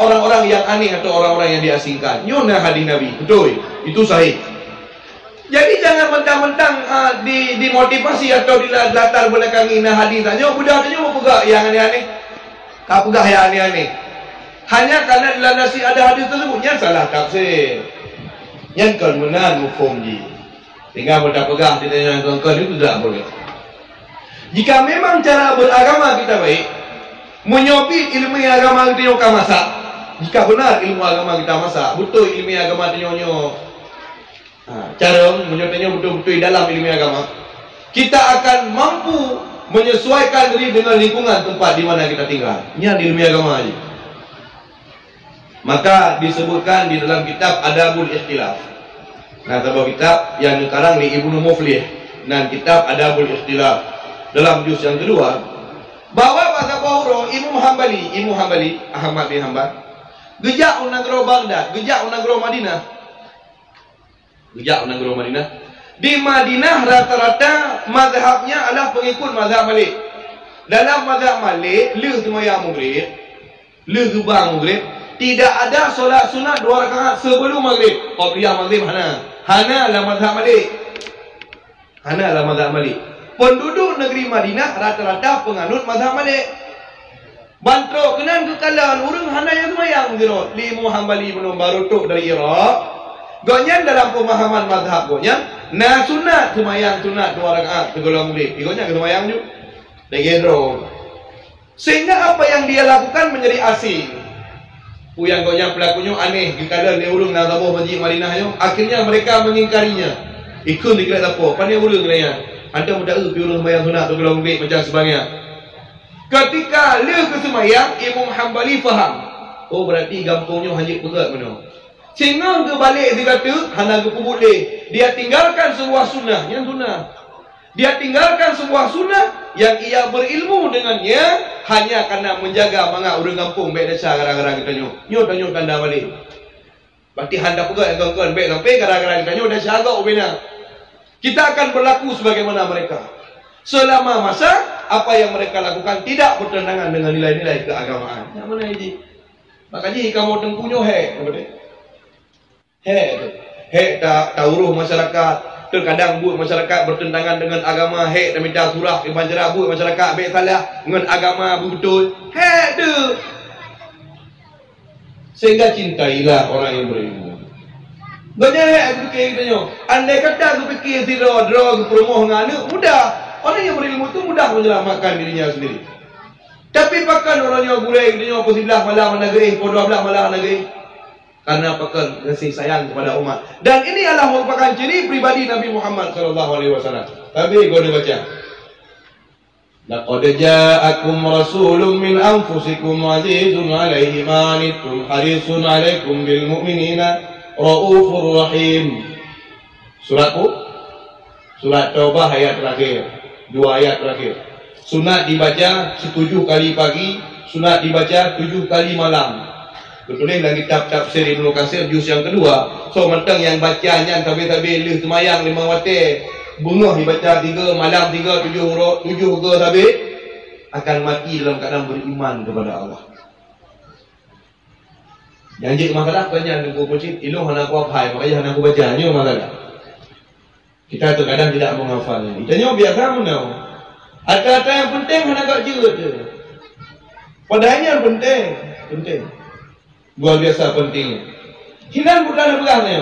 orang-orang yang aneh atau orang-orang yang diasingkan. Nyona hadis Nabi. Betul. Itu sahih. Jadi jangan mentang-mentang dimotivasi atau dilatar belakangi hadis tanya budak tanya mau pegak yang aneh-aneh. Kau pegak yang aneh-aneh. Hanya karena dilandasi ada hadis tersebut yang salah tafsir. Yang kemudian mufhum ji. Tinggal mudah pegah ditanya tuan-tuan itu tidak boleh. Jika memang cara beragama kita baik, menyopit ilmu agama kita nyokah masak. Jika benar ilmu agama kita masak, betul ilmu agama kita nyonyo. Cara menyotanya betul-betul dalam ilmu agama, kita akan mampu menyesuaikan diri dengan lingkungan tempat di mana kita tinggal. Ini ilmu agama aja. Maka disebutkan di dalam kitab Adabul Ikhtilaf. Nah, sebuah kitab yang dikarang di Ibnu Muflih dan kitab Adabul Ikhtilaf dalam juz yang kedua, bahwa pada Bahuro Imam Hambali Ahmad bin Hanbal gejak negara Baghdad, gejak negara Madinah. Di Madinah rata-rata mazhabnya adalah pengikut mazhab Malik. Dalam mazhab Malik, le sembahyang maghrib, le gebang maghrib, tidak ada solat sunat 2 rakaat sebelum maghrib. Qabliyah maghrib Hana adalah mazhab Malik. Penduduk negeri Madinah rata-rata penganut mazhab Malik. Bantro kenan kekalan urang hana yang sembahyang gerot. Limu Hambali belum baru tok dari Iraq. Gonyan dalam pemahaman mazhab gonyan, sunat sembahyang sunat 2 rakaat sebelum maghrib. Gonyan sembahyang juga. Degedro. Sehingga apa yang dia lakukan menjadi asing. Yang gonyan pelakunya aneh, kekalan dia urang nak tabuh masjid Madinah yo. Akhirnya mereka mengingkarinya. Ikut dikira apa? Pandai urang dia. Anda mudah piurang sembahyang sunat tu kalau maghrib macam sebagainya. Ketika le ke sembahyang, Imam Hambali faham. Oh berarti gampungnya hanya pegat mana. Sehingga ke balik dia kata, hana ke boleh. Dia tinggalkan sebuah sunnah yang sunnah. Dia tinggalkan sebuah sunnah yang ia berilmu dengannya hanya karena menjaga mangak orang kampung baik dasar gara-gara kita nyo tanda balik. Berarti handa pegat yang kawan baik sampai gara-gara kita nyo dasar agak ubena. Kita akan berlaku sebagaimana mereka. Selama masa apa yang mereka lakukan tidak bertentangan dengan nilai-nilai keagamaan. Yang mana ini? Makanya kamu tengkunyo tak uruh masyarakat. Terkadang buat masyarakat bertentangan dengan agama. Tak minta surah ke banjara buat masyarakat baik salah dengan agama betul. Tu. Sehingga cintailah orang yang berilmu. Banyak aku fikir tanya. Andai kata aku fikir zero draw promoh nganu mudah. Orang yang berilmu tu mudah menyelamatkan dirinya sendiri. Tapi pakan orang yang gureng dia apa sebelah malah negeri, podua belah malah negeri. Karena pakan kasih sayang kepada umat. Dan ini adalah merupakan ciri pribadi Nabi Muhammad sallallahu alaihi wasallam. Tapi kau dah baca. Laqad ja'akum rasulun min anfusikum azizun 'alaihi ma anittum harisun 'alaikum bil mu'minina Raufur Rahim. Surat Taubah ayat terakhir. 2 ayat terakhir. Sunat dibaca 7 kali pagi, sunat dibaca 7 kali malam. Betul dalam kitab tafsir Ibnu Katsir juz yang kedua. So mentang yang bacanya tabi-tabi leh semayang 5 waktu. Bunga dibaca 3 malam 3 7 ke tabi akan mati dalam keadaan beriman kepada Allah. Janji masalah banyak aku pucit ilu hana aku hafal makanya hana aku bacanya masalah. Kita terkadang tidak menghafalnya. Itanya biasa menau. Ada yang penting hana gak jeut je. Padahalnya yang penting. Luar biasa pentingnya. Hinan bukan begahnya.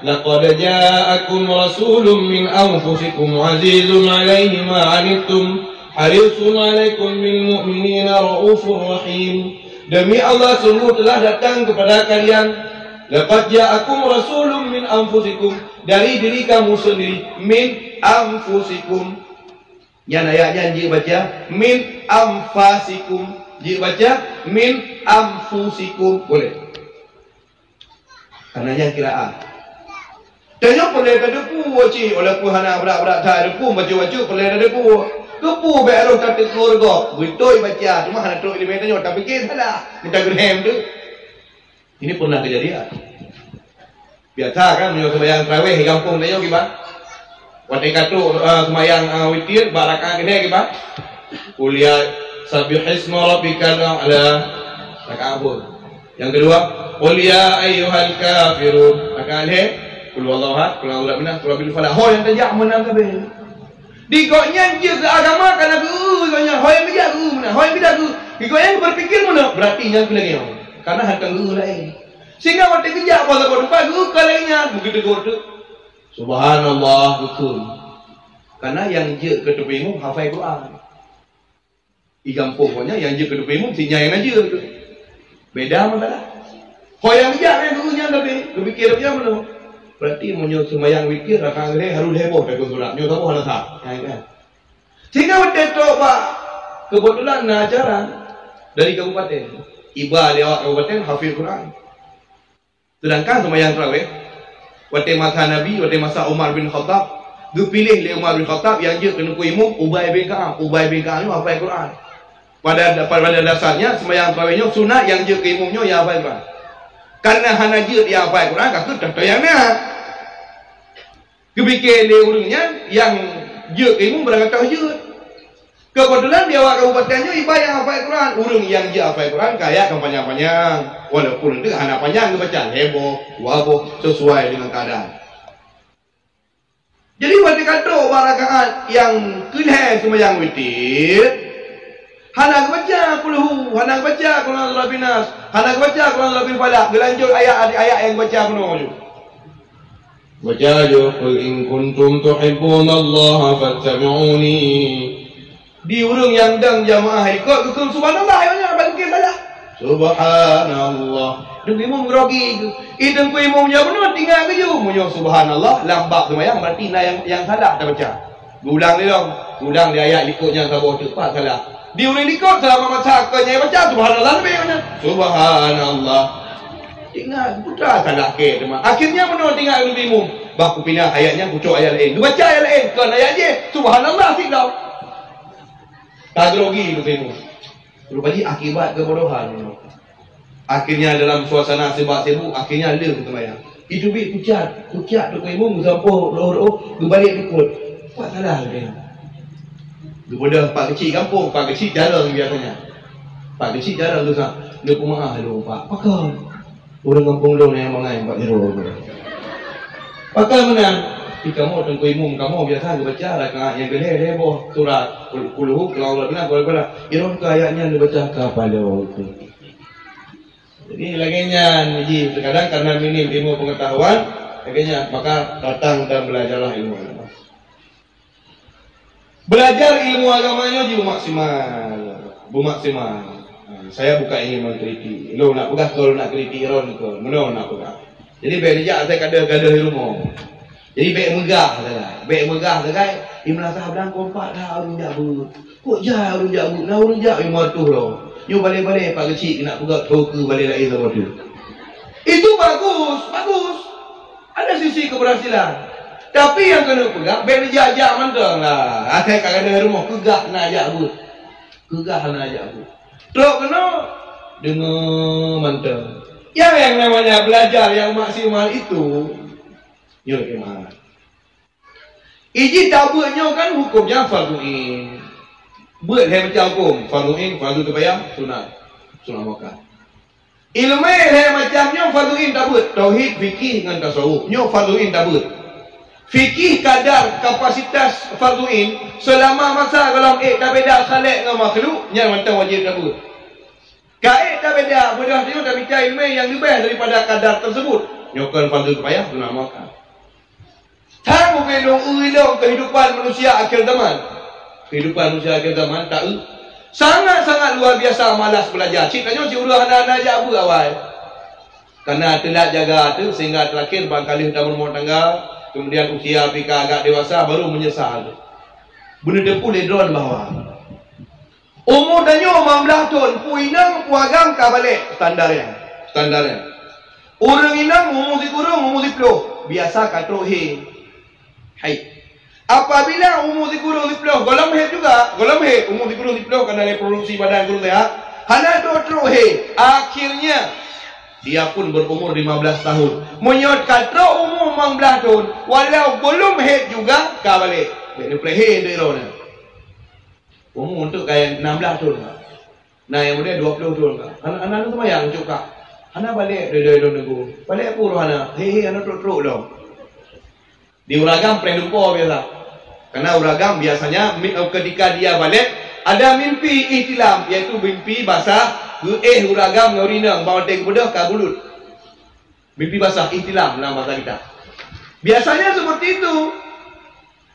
Laqad ja'akum rasulun min anfusikum azizun 'alaihi ma 'anittum harisun 'alaikum bil mu'minina raufur rahim. Demi Allah sungguh telah datang kepada kalian laqad ja'akum rasulun min anfusikum dari diri kamu sendiri min anfusikum. Yang ayatnya dia baca min anfasikum, dia baca min anfusikum boleh. Karena yang kiraan. Tanya boleh ada pu waci oleh pu hana berat-berat tak ada pu baca-baca boleh ada pu. Kepu baru tak keluarga. Betul baca. Cuma hana teruk ilmu tanya tak fikir salah. Minta gerhem tu. Ini pernah kejadian. Biasa kan menyuruh sembahyang tarawih di kampung tanya gimana? Waktu katu sembahyang witir barakah gede gimana? Kuliah sabih isma rabbikal a'la. Tak kabur. Yang kedua, qul ya ayyuhal kafirun. Akal qul wallahu ahad, qul a'udzu birabbin nas, qul bil falaq. Ho yang tajak menang kabeh. Digoknya je ke agama kana ku, digoknya ho yang bijak ku menang, ho yang bidak ku. Digoknya berpikir mana? Berarti yang kena dia. Karena hantang ku lain. Sehingga waktu bijak pada depan ku kalainya begitu tu. Subhanallah betul. Karena yang je ke tepimu hafal Quran. Di kampung punya yang je ke tepimu si nyai aja tu. Beda masalah. Ho yang bijak yang gurunya tapi berpikir dia mana? Berarti munyo sembahyang witir rakaat gede harus heboh dak surat. Nyo tahu hal sah. Kan. Sehingga waktu tu Pak kebetulan acara dari kabupaten. Iba lewat kabupaten hafil Quran. Sedangkan sembahyang tarawih waktu masa Nabi, waktu masa Umar bin Khattab, dipilih oleh Umar bin Khattab yang je kena imam Ubay bin Ka'ab. Ubay bin Ka'ab ni hafal Quran. Pada dasarnya sembahyang tarawihnya sunat yang je ke imamnya yang hafal Quran. Karena hana je dia hafal Quran, kata tak yang nak. Kebikir dia urungnya yang je ke imam berkata je. Kebetulan dia awak kabupatennya iba yang hafal Quran. Urung yang je hafal Quran kaya kan panjang-panjang. Walaupun itu hana panjang kebaca heboh, waboh sesuai dengan keadaan. Jadi waktu kata rakaat yang kelih sembahyang witir, hana baca kulhu, hana baca qul a'udzu birabbin nas, hana baca qul a'udzu birabbil falaq. Gelanjut ayat-ayat yang baca kuno je. Baca je qul in kuntum tuhibbunallaha fattabi'uni. Di urung yang dang jamaah ikut hukum subhanallah ayatnya bagi salah. Subhanallah. Demi imam grogi. Ideng ku imamnya benar tinggal ke je. Munyo subhanallah lambat sembahyang berarti yang salah dah baca. Ulang dia dong. Ulang dia ayat ikutnya sabar cepat salah. Di urung ikut selama masa kenya baca subhanallah lebih mana? Subhanallah. Tinggal putra salah ke teman. Akhirnya benar tinggal lebih imam. Baku pindah ayatnya pucuk ayat lain. Dia baca ayat lain. Kan ayat je subhanallah sik dah. Tak grogi tu tengok. Rupanya akibat kebodohan. Akhirnya dalam suasana sibuk-sibuk, akhirnya ada sembahyang. Itu bik kucat tu imam sampo roh berbalik ikut. Apa salah dia? Kepada pak kecil kampung, pak kecil jarang biasanya. Pak kecil jarang tu sah. Dia pun maaf lu pak. Pakar. Orang kampung lu yang mangai pak hero tu. Pakar menang. Kamu tengku imam kamu biasa baca rakaat yang gede heboh surat kulhu kalau benar kalau iron ke ayatnya dibaca kepada itu. Jadi laginya ji terkadang karena minim ilmu pengetahuan laginya maka datang dan belajarlah ilmu agama. Belajar ilmu agamanya ji maksimal. Saya bukan ingin mengkritik. Lo nak pegang kalau nak kritik iron ke mana nak pegang. Jadi berijak saya kada ilmu. Jadi baik megah saja. Imla sahabat kompak dah urung jabut. Kok jah urung jabut, nah urung jabut imatuh loh. Nyo balik-balik pak kecil nak pegat toke balik lagi sama tu. Itu bagus. Ada sisi keberhasilan. Tapi yang kena pegang baik dijajak mentang lah. Akai kat ada rumah kegah nak jabut. Tok kena dengar mentang. Yang namanya belajar yang maksimal itu nyo kemana? Iji tabutnya kan hukumnya fardu'in. Buat saya macam hukum fardu'in, fardu terbayang, sunat makan. Ilmu saya macamnya fardu'in tabut, tauhid, fikih dengan tasawuf. Nyo fardu'in tabut. Fikih kadar kapasitas fardu'in selama masa dalam tak beda salek dengan makhluk, yang macam wajib tabut. Kaik tak beda, mudah tengok tak bicara ilmu yang lebih daripada kadar tersebut. Nyokan fardu terbayang, sunat makan. Tang ulung kehidupan manusia akhir zaman. Tak sangat-sangat luar biasa malas belajar. Cik tanya si urang anak-anak aja apa awal. Karena telat jaga tu sehingga terakhir barangkali dah berumah tangga, kemudian usia mereka agak dewasa baru menyesal. Benda dia pun ledron bawah. Umur danyo 15 tahun, puinang puagam ka balik standarnya. Orang inang umur si puluh biasa katro Hai. Apabila umur 10 golong he juga, umur 10 kerana reproduksi badan guru sehat. Hana tu akhirnya dia pun berumur 15 tahun. Menyot kata umur 15 tahun, walau belum he juga ka balik. Dia play dia rona. Umur untuk kayak 16 tahun. Nah yang muda 20 tahun. Anak-anak tu sembahyang juga. Hana balik dari nunggu. Balik puluh hana. Hei hana teruk dong. Di uragam pernah lupa biasa. Karena uragam biasanya ketika dia balik ada mimpi ihtilam, iaitu mimpi basah. Uragam ngorina bawa teng kepada kabulut. Mimpi basah ihtilam dalam bahasa kita. Biasanya seperti itu.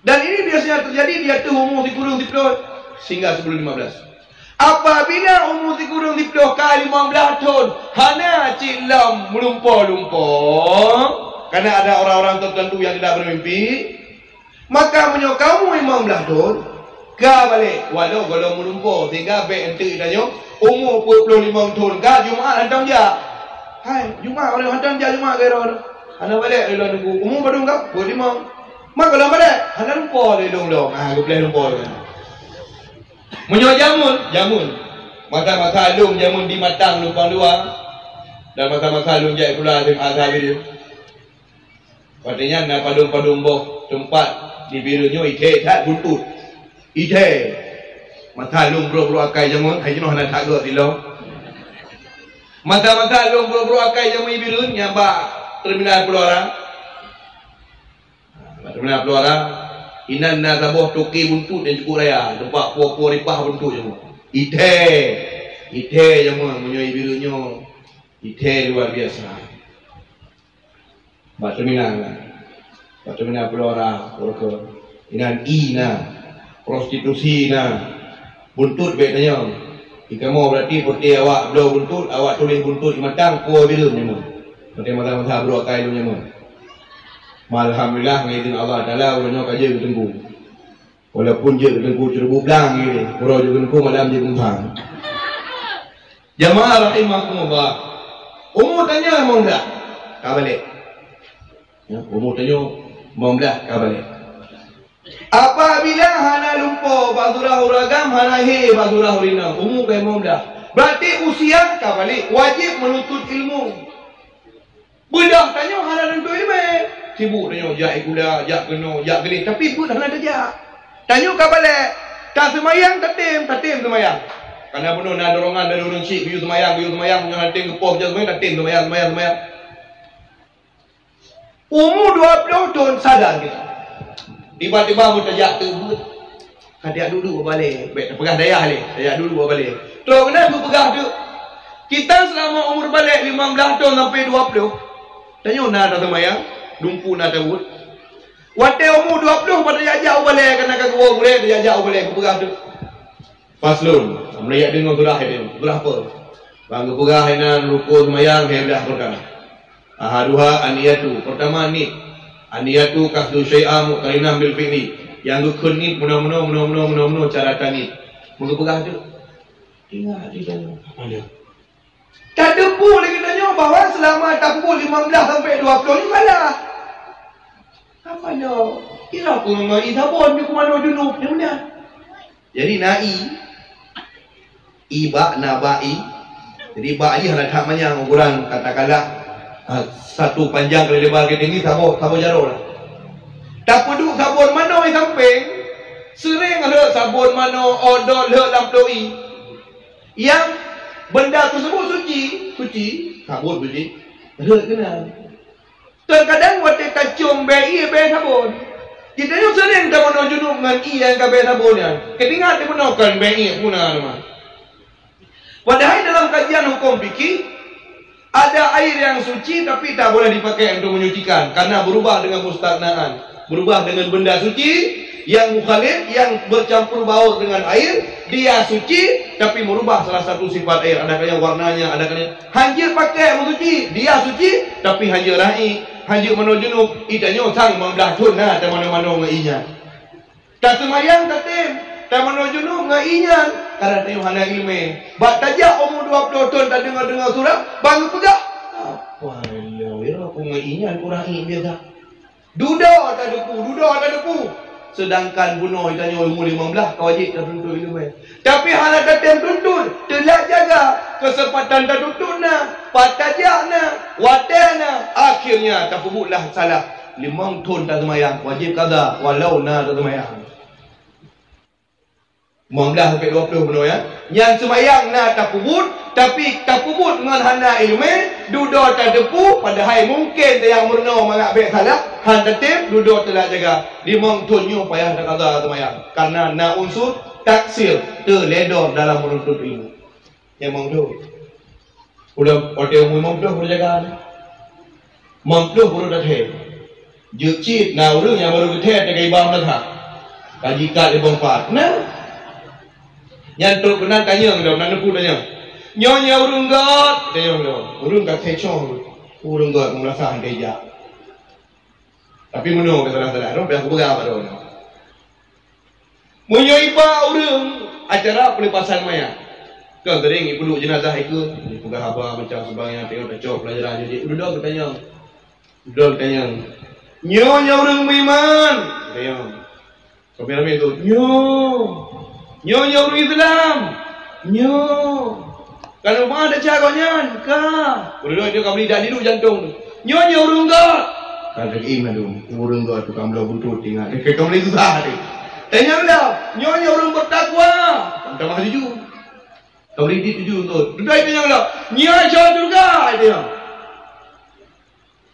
Dan ini biasanya terjadi dia tu umur di kurung di pelot sehingga sebelum 15. Apabila umur di kurung di pelot ke 15 tahun, hana cilam melumpur-lumpur, karena ada orang-orang tertentu yang tidak bermimpi, maka menyokau 15 tahun, ke balik walau kalau melumpur sehingga baik ente tanya umur 45 tahun ke Jumaat hantam dia. Hai, Jumaat orang hantam dia Jumaat ke orang. Hana balik dia nunggu umur badung kau 45. Mak kalau balik hana lumpur dia dong. Ah, aku play lumpur. Menyo jamun. Mata-mata lum jamun di matang lumpang dua. Dan mata-mata lum jai pula azab dia. Katanya nak padung-padung boh tempat di birunya ite tak buntut. Ite. Mata lum bro akai jamun, hai jenuh hana tak gak silo. Mata-mata lum bro akai jamun biru nyamba terminal Pulau Orang. Terminal Pulau Orang. Inan na sabuh toki buntut dan cukup raya. Tempat puak-puak ripah buntut jamu. Ite jamu menyoi birunya. Ite luar biasa. Bak terminal Pulau Orang. Inan ina. Prostitusi na. Buntut betanya. Jika mau berarti putih awak belau buntut. Awak tulis buntut matang puak biru jamu. Berarti mata-mata beruak kai lu jamu. Alhamdulillah ngizin Allah Ta'ala ulanya kaja ketengku. Walaupun je ketengku cerebu belang ni, pura je ketengku malam je kembang. Jamaah rahimahkumullah. Umur tanya mau dah? Kau balik. Ya, umur tanya mau dah? Kau balik. Apabila hana lumpur basurah uragam, hana he basurah urina. Umur kau mau dah? Berarti usia kau balik wajib menuntut ilmu. Budak tanya hana menuntut ilmu. Sibuk tanya jak gula, jak kena, jak gelis. Tapi pun dah nak jak. Tanya kau balik. Tak semayang, tatim semayang. Karena penuh nak dorongan dari orang syik. Biu semayang. Jangan tatim kepoh je semayang. Tatim semayang. Umur 20 tahun sadar kita. Tiba-tiba pun terjak terbut. Kadiak duduk balik. Baik, pegang dayah balik. Dayah dulu balik. Terus kenapa aku pegang tu? Kita selama umur balik 15 tahun sampai 20. Tanya nak semayang. Dumpu nak tabut. Waktu umur 20 pada jajak balik kena ke gua boleh dia jajak balik aku pegang tu. Faslun. Melihat dengan surah ini. Surah apa? Bang pegah hainan rukun semayang dah perkara. Ahaduha aniyatu. Pertama ni aniyatu kasdu syai'a muqarinah bil fi'li. Yang rukun ni meno cara tani. Muka pegang tu. Ingat di dalam apa dia? Tak debu lagi tanya bahawa selama tahun 15 sampai 20 ni malah. Apa dia? Kira aku mengai sabun dia ke mana junub ni mana? Jadi na'i. Iba nabai. Jadi ba'i hendak tak manyang ukuran katakanlah satu panjang kali lebar ke tinggi sabun jauh lah. Tak peduk sabun mana yang samping. Sering ada sabun mana odol lek lamploi. Yang benda tersebut suci, sabun suci. Ada kenal. Terkadang waktu kacung BI sabun. Kita ni sering tak mana junub dengan I yang kabeh sabunnya. Ketinggal dia menakan BI pun nama. Padahal dalam kajian hukum fikih ada air yang suci tapi tak boleh dipakai untuk menyucikan karena berubah dengan mustaghnaan, berubah dengan benda suci yang mukhalif yang bercampur baur dengan air, dia suci tapi merubah salah satu sifat air, adakah warnanya, adakah hanjir pakai mensuci, dia suci tapi hanjir ra'i, hanjir menujunub, itanya sang membelah tunah dan mana-mana ngainya. Tak semayang tatim, tak menujunub ngainya. Karena tanya hana ilmu. Bak tajak umur 20 tahun tak dengar surah, bangun pegah. Apa lah, aku ngainya kurang biasa. Duda tak depu. Sedangkan bunuh ditanya umur 15 kau wajib tak tuntut ilmu. Tapi hana tatim tuntut, telak jaga kesempatan tak tuntut na, patajak na, wadah na, akhirnya tak pebutlah salah. 5 tahun tak semayang, wajib qada walau na tak semayang. 15 sampai 20 benar ya. Yang semayang na tak pebut, Tapi tak pubut dengan hana ilmu, duduk tak depu, padahal mungkin yang murno mengabek salah, han tetap duduk telah jaga. Di mong tunyu payah nak kata temayang. Karena na unsur taksir terledor dalam menuntut ilmu. Yang mong tu. Udah orang umum mong tu boleh jaga. Mong tu boleh datang. Jukcit na urang yang baru datang jaga ibam dah. Kaji kat ibang part. Nah. Yang tu kena tanya dah, nak nepu tanya. Nyonya urung got, tanya dah. Urung kat secong. Urung got merasa handeja. Tapi menung kata salah, orang biasa berapa dah. Munyo iba urung acara pelepasan mayat. Kan tering ibu jenazah itu, pegah apa macam sebagainya tengok kacau pelajaran jadi. Udah bertanya. Udah bertanya. Nyonya urung beriman. Tanya. Sampai itu, nyonya urung Islam. Kalau mana ada caranya, kah? Udah dia kau beli dah dulu jantung tu. Nyonya urung got. Kalau iman tu, urung got tu kamu dah butuh tinggal. Kau beli susah tu. Tanya dah, nyonya urung bertakwa. Tak masih tuju. Kau beli di tuju tu. Duduk tanya dah, nyonya syurga juga. Tanya.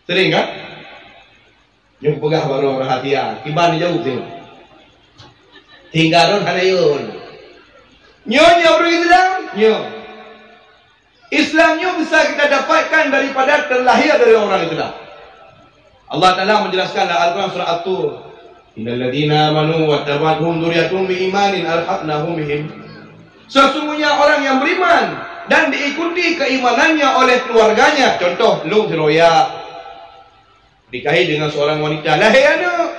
Sering kan? Yang pegah baru perhatian. Kiban jauh tengok. Tinggal ada yun. Nyonya urung Islam, Islamnya bisa kita dapatkan daripada terlahir dari orang Islam. Allah Ta'ala menjelaskan dalam Al-Quran surah At-Tur. Innal ladzina amanu wa tabathum dzurriyyatuhum biimanin alhaqnahum bihim. Sesungguhnya orang yang beriman dan diikuti keimanannya oleh keluarganya. Contoh, lu seroya nikahi dengan seorang wanita, lahir anak.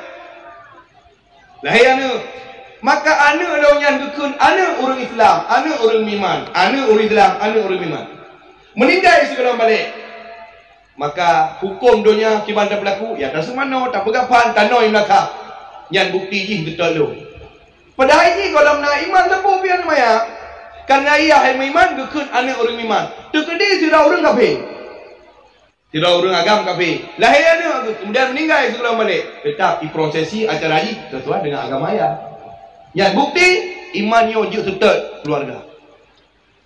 Maka anak lawan gekun, anak orang Islam, anak orang iman, anak orang Islam, anak orang iman. Meninggal segala balik. Maka hukum dunia kiban dah berlaku, ya tak semana, tak pegapan, tak noi melaka. Yang bukti je betul lu. Padahal ini kalau nak iman tepu pian maya. Karena ia yang iman gekun anak orang iman. Terkedi tidak orang kafir. Tidak orang agam kafir. Lahir anak, kemudian meninggal segala balik. Tetap diprosesi acara ini sesuai dengan agama ya. Yang bukti imannya wujud serta keluarga.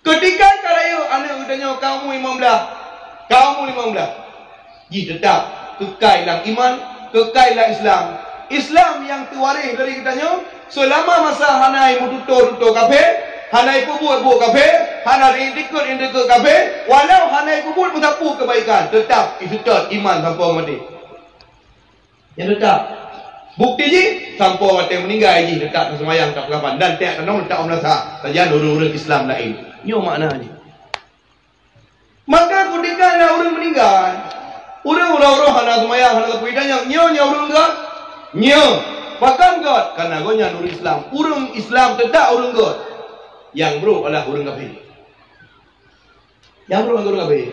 Ketika kalau anak katanya kamu 15, kamu 15, ji tetap kekal dalam iman, kekal dalam Islam. Islam yang terwaris dari kitanya selama masa hanai mututur kafir, hanai kubur kafir, hanai indikut kafir, walau hanai kubur mutapu kebaikan, tetap serta iman sampai mati. Yang tetap bukti je sampai mati meninggal je dekat semayang tak kapan dan tiap tanam tak merasa saja orang-orang Islam lain. Nyo maknanya. Maka ketika ada orang meninggal, orang-orang hana semayang hana kepidanya nyo orang enggak? Nyo. Bahkan God karena gonya nur Islam. Orang Islam tetap orang God. Yang bro adalah orang kafir. Yang bro orang kafir.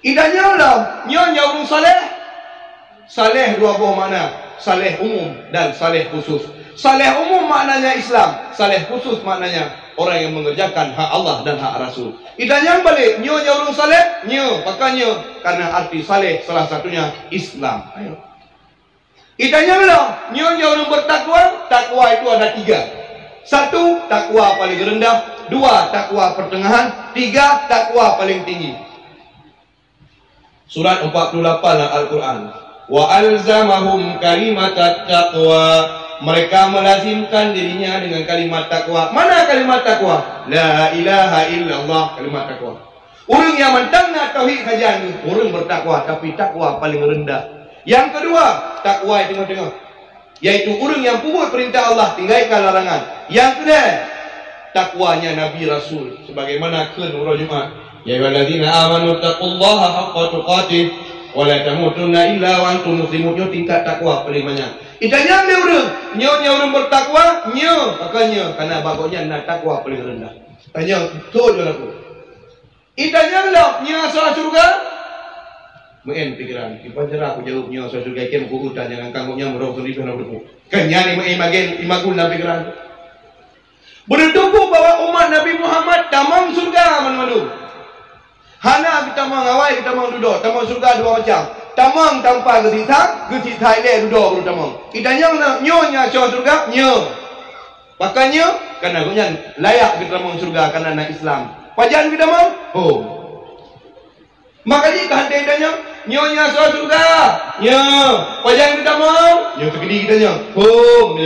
Idanya lah nyo orang saleh. Saleh dua buah makna. Saleh umum dan saleh khusus. Saleh umum maknanya Islam, saleh khusus maknanya orang yang mengerjakan hak Allah dan hak Rasul. Idanya balik, nyonya orang saleh, pakanya karena arti saleh salah satunya Islam. Ayo. Idanya lah, nyonya orang bertakwa, takwa itu ada 3. 1, takwa paling rendah, 2, takwa pertengahan, 3, takwa paling tinggi. Surat 48 Al-Quran. Wa alzamahum kalimatat taqwa. Mereka melazimkan dirinya dengan kalimat takwa. Mana kalimat takwa? La ilaha illallah, kalimat takwa. Orang yang mentangna tauhid saja ni, orang bertakwa tapi takwa paling rendah. Yang kedua, takwa tengok-tengok. Yaitu orang yang puput perintah Allah, tinggalkan larangan. Yang kedua, takwanya Nabi Rasul sebagaimana ke Nurul Jumat. Ya ayyuhallazina amanu taqullaha haqqa tuqatih wa la tamutunna illa wa antum muslimun. Tingkat takwa paling banyak. Itanya dia orang, nyonya orang bertakwa, makanya karena bagusnya nak takwa paling rendah. Tanya, tu je aku. Itanya lah, asal surga. Main pikiran, ipan cerah aku jawab asal surga ikan aku hutan jangan kanggungnya merong sendiri nak berdepu. Kenyani main magen imakul dalam pikiran. Berdepu bahwa umat Nabi Muhammad tamam surga mana-mana. Hana kita mengawai, kita duduk. Tamang surga dua macam. Tamang tanpa getita ile duduk baru tamang. Idanya nyonya syurga surga, Makanya karena gunyan layak kita tamang surga karena anak Islam. Pajan kita mau? Oh. Makanya kehati tanya, nyonya soal surga. Nyo, pajan kita mau? Nyo terkedi kita nyo. Oh,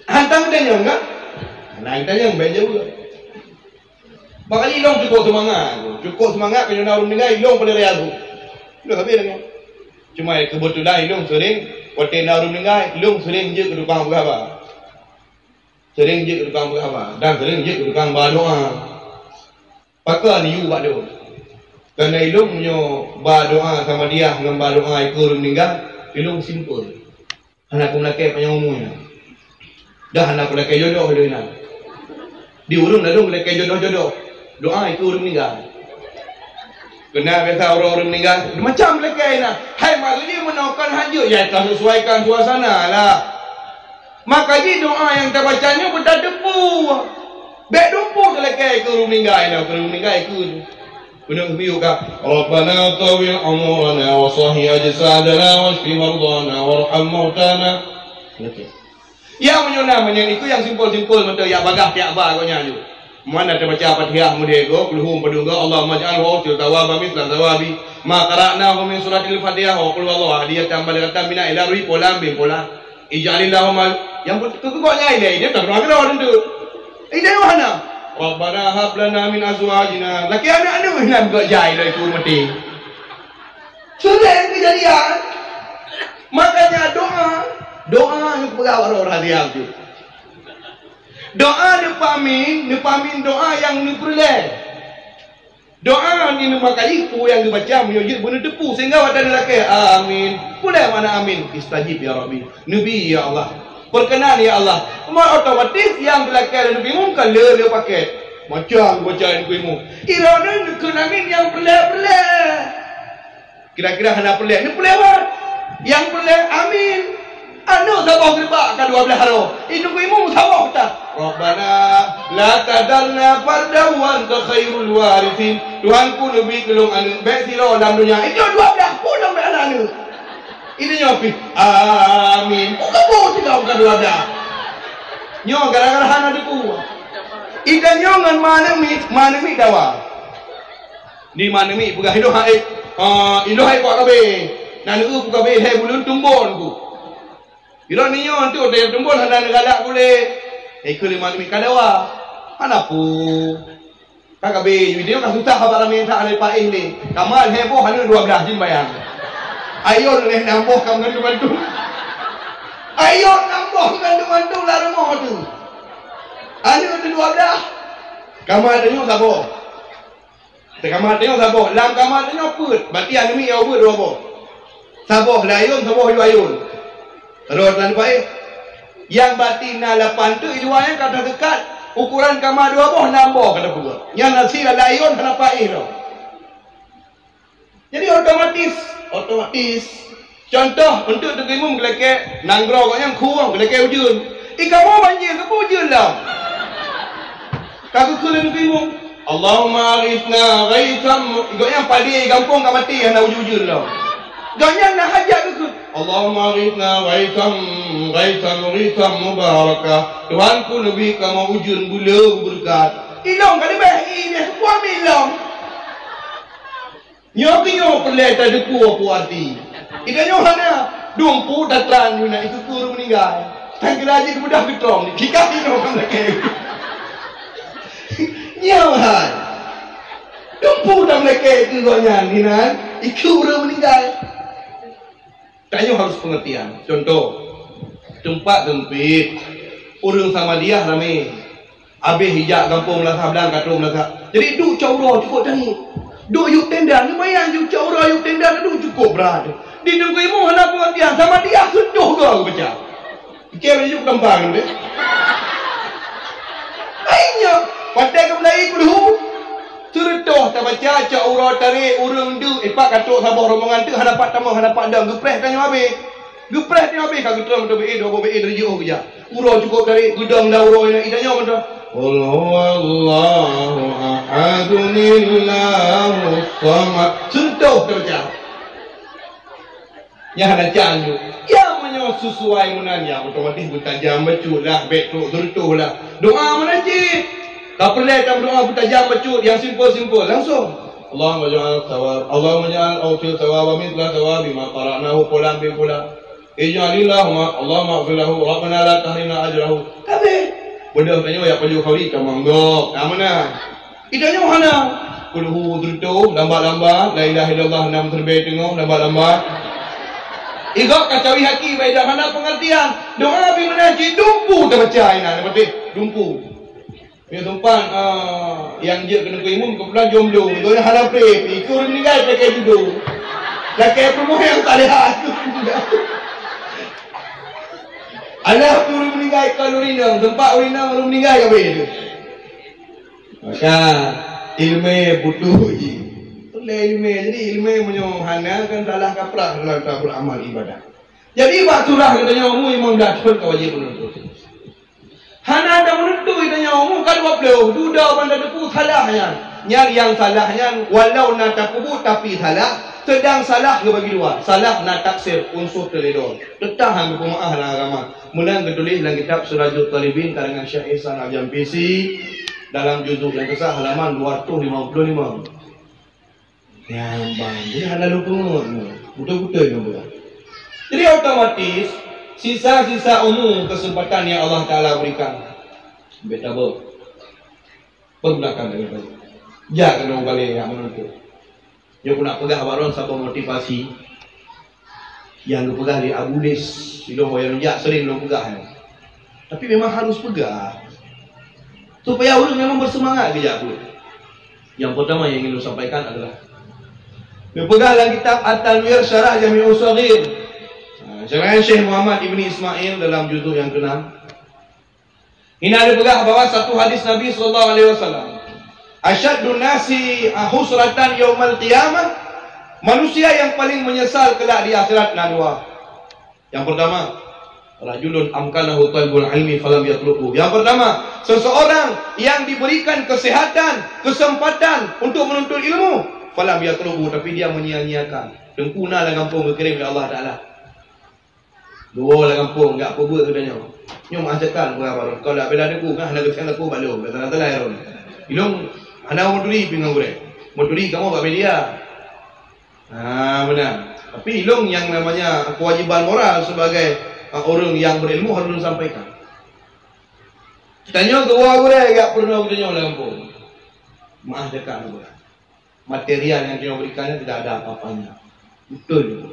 hantam kita nyo enggak? Nah, kita nyo baik jauh. Makanya ilong cukup semangat kena narum dengan ilong pada raya aku. Dah habis dengan. Cuma kebetulan ilong sering waktu narum dengan ilong sering je ke tukang berapa. Sering je ke tukang berapa dan sering je ke tukang berdoa. Pakai ni you buat doa. Kerana ilong punya berdoa sama dia dengan berdoa ikut meninggal, ilong simple. Anak aku melakai panjang umurnya. Dah anak aku melakai jodoh dia nak. Diurung dah dong melakai jodoh. Doa itu orang meninggal. Kena biasa orang meninggal macam melakai nak. Hai maksudnya menawarkan hajat, ya tak sesuaikan suasana lah. Makanya doa yang terbacanya betul depu. Baik depu melakai ke orang meninggal nak. Ke orang meninggal itu. Benar biu ka. Rabbana tawil umurana wa sahih ajsadana wa shfi mardana warham mautana. Yang menyonamanya itu yang simpul-simpul betul ya bagah tiap ba konya tu. Mana ada baca Fatihah mudego kulhum padungga Allahumma ja'alhu tiltawaba mithla tawabi ma qara'nahu min suratil Fatihah wa qul wallahu hadiyatan baligatan bina ila ruhi polam bin pola ij'alillahumma yang kekoknya ini dia tak pernah orang tu. Ini mana? Rabbana hab lana min azwajina. Laki anak nak gak jai dah itu mati. Sudah kejadian. Makanya doa yang bergawar orang dia tu. Doa ni pamin doa yang ni perle. Doa ni maka itu yang dibaca menyujud bunuh depu sehingga wadah lelaki. Amin. Pula mana amin? Istajib ya Rabbi. Nabi ya Allah. Perkenan ya Allah. Cuma otomatis yang lelaki dan bingung kan le pakai. Macam bacaan kuimu. Irana kenangin yang perle. Kira-kira hana perle. Ni perle apa? Yang perle amin. Anu sabah gerbak ke 12 hari. Itu kuimu sabah tak? Rabbana la tadarna fardan wa anta khairul warithin. Tuhanku lebih kelung anu baik sira dalam dunia. Itu 12 pun sampai anak anu. Ini nyopi. Amin. Kau tidak bukan 12. Nyo gara-gara hana depu. Ida nyo ngan mana mi dawa. Di mana mi pegah hidup hai. Hidup hai kok kabe. Nan u kabe hai bulun tumbon ku. Ira ni nyo tu dia tumbon hana galak boleh. Ikut lima demi kadawa. Mana pu? Kakak be, video kan susah kabar minta alai pak ini. Kamal heboh hanya 12 jin bayang. Ayo leh nambah kamu kan bantu. Ayo nambah kan bantu lah rumah tu. Anu tu 12. Kamal tengok sabo. Kamal tengok sabo. Lam kamal tengok put. Berarti anu mi au put dua bo. Sabo layun sabo ayun. Terus dan baik. Yang batina 8 tu iduanya kata dekat ukuran kamar 2 boh nambah kata pula. Yang nasi layun kenapa itu? Jadi otomatis. Contoh untuk tergimum gelake nanggro kau yang kuang gelake ujun. Ika mau banjir ke ujun lah. Kaku kulen tergimum. Allahumma arifna ghaitham. Kau yang padi kampung kau mati yang nak ujun lah. Kau yang nak hajat ke. Allahumma ghithna ghaitan mubarakah. Tuhanku lebih kamu ujun bulu berkat. Ilong kali bahi ni semua ilong. Nyo perle tak depu apa arti. Ida nyo hana dumpu datran you nak itu turun meninggal. Tang kelaji kemudah betrong ni. Kika ino kan lagi. Nyo han. Dumpu dah lagi tu gonya ni nan. Iku turun meninggal. Tanya harus pengertian. Contoh, tempat sempit, orang sama dia ramai. Habis hijak kampung melasa belang katung melasa. Jadi duk caurah cukup tani. Duk yuk tenda, lumayan yuk caurah yuk tenda duk cukup berada. Di tengku imu hendak pengertian sama dia seduh ke aku baca. Kira yuk kembang ni. Ayo, pandai ke Melayu dulu. Tertoh tak baca cak urau tarik urang du pak katuk sabah rombongan tu hadapat tamu hadapat dah gepreh tanya habis. Gepreh tanya habis kagak terus betul be 2 be derjo kerja. Urau cukup tarik gudang dah urau ini idanya betul. Allahu ahadunillahu samad. Sentuh tak baca. Yang ada janju. Yang menyo sesuai menanya otomatis bertajam becut lah betul tertuh lah. Doa menajib. Tak perlu tak berdoa bertajam becut yang simple-simple, langsung. Allahumma ja'al thawab, Allahumma ja'al awfil thawab wa mithla thawab bima qara'nahu qulan bi qulan. Ij'alillahumma Allahumma aghfirlahu rabbana la tahrina ajrahu. Habis. Benda tanya ya paju khawi kamanggok. Mana? Itanya mana? Kulhu tertu lambat-lambat la ilaha illallah nam terbaik tengok lambat-lambat. Igak kacawi haki baik dah hana pengertian. Doa bi menajid dumpu terbaca ina betul dumpu. Dia tempat yang dia kena keimum kebetulan jomblo. Dia harap ikut orang meninggal pakai duduk. Pakai promo yang tak lihat. Alah orang meninggal kalau urinang. Tempat urinang orang meninggal ke apa? Maka ilmu butuh je. Oleh ilmu. Jadi ilmu menyohana kan salah kaprah dalam tabur amal ibadah. Jadi buat surah katanya umum imam dah pun kewajib menuntut. Hana ada menentu itanya umum kan wablau duda banda depu salahnya. Nyar yang salahnya walau nak kubu tapi salah, sedang salah ke bagi dua. Salah nak taksir unsur teledor. Tetahan pemaah dalam agama. Menang ketulis dalam kitab Surajul Talibin karangan Syekh Ihsan Al-Jampisi dalam juzuk yang kesah halaman 255. Ya bang, jadi hana lupa betul-betul ni. Jadi otomatis sisa-sisa umum kesempatan yang Allah Ta'ala berikan. Betapa pergunakan dengan baik. Jangan balik yang menuntut. Dia pun nak pegang baron satu motivasi yang lu pegang di Abulis. Bila yang rejak sering lu pegang. Tapi memang harus pegang. Supaya orang memang bersemangat kejap pun. Yang pertama yang ingin lu sampaikan adalah lu pegang dalam kitab At-Tanwir Syarah Jami'ul Saghir. Syarah Syekh Muhammad Ibni Ismail dalam juzuk yang ke-6. Ini ada pegang bahawa satu hadis Nabi SAW. Asyadun nasi husratan yaumal qiyamah. Manusia yang paling menyesal kelak di akhirat nadwa. Yang pertama, rajulun amkanahu talbul ilmi falam yatlubu. Yang pertama, seseorang yang diberikan kesehatan, kesempatan untuk menuntut ilmu, falam yatlubu, tapi dia menyia-nyiakan. Dengkuna lah kampung berkirim oleh Allah Ta'ala. Dua lah kampung, tak apa buat katanya. Nyom ajakan berapa. Kalau tak bela aku, kan nak kena aku balong. Kata-kata lah Aaron. Ilong, anda mau turi pingang gue. Mau turi kamu tak dia. Benar. Tapi ilong yang namanya kewajiban moral sebagai orang yang berilmu harus sampaikan. Tanya dua gue, tak pernah katanya lah kampung. Ajakan gue. Material yang dia berikannya tidak ada apa-apanya. Betul.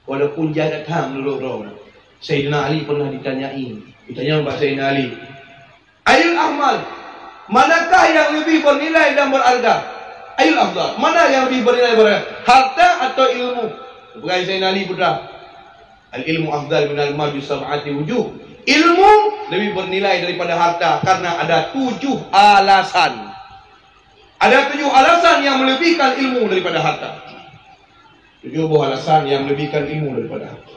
Walaupun dia datang dulu. Sayyidina Ali pernah ditanyai. Ditanya Mbak Sayyidina Ali. Ayul amal. Manakah yang lebih bernilai dan berharga? Ayul afdal. Mana yang lebih bernilai dan berharga? Harta atau ilmu? Bukan Sayyidina Ali putra. Al-ilmu afdal minal mal bisab'ati wujuh. Ilmu lebih bernilai daripada harta. Karena ada 7 alasan. Ada 7 alasan yang melebihkan ilmu daripada harta. 7 buah alasan yang melebihkan ilmu daripada harta.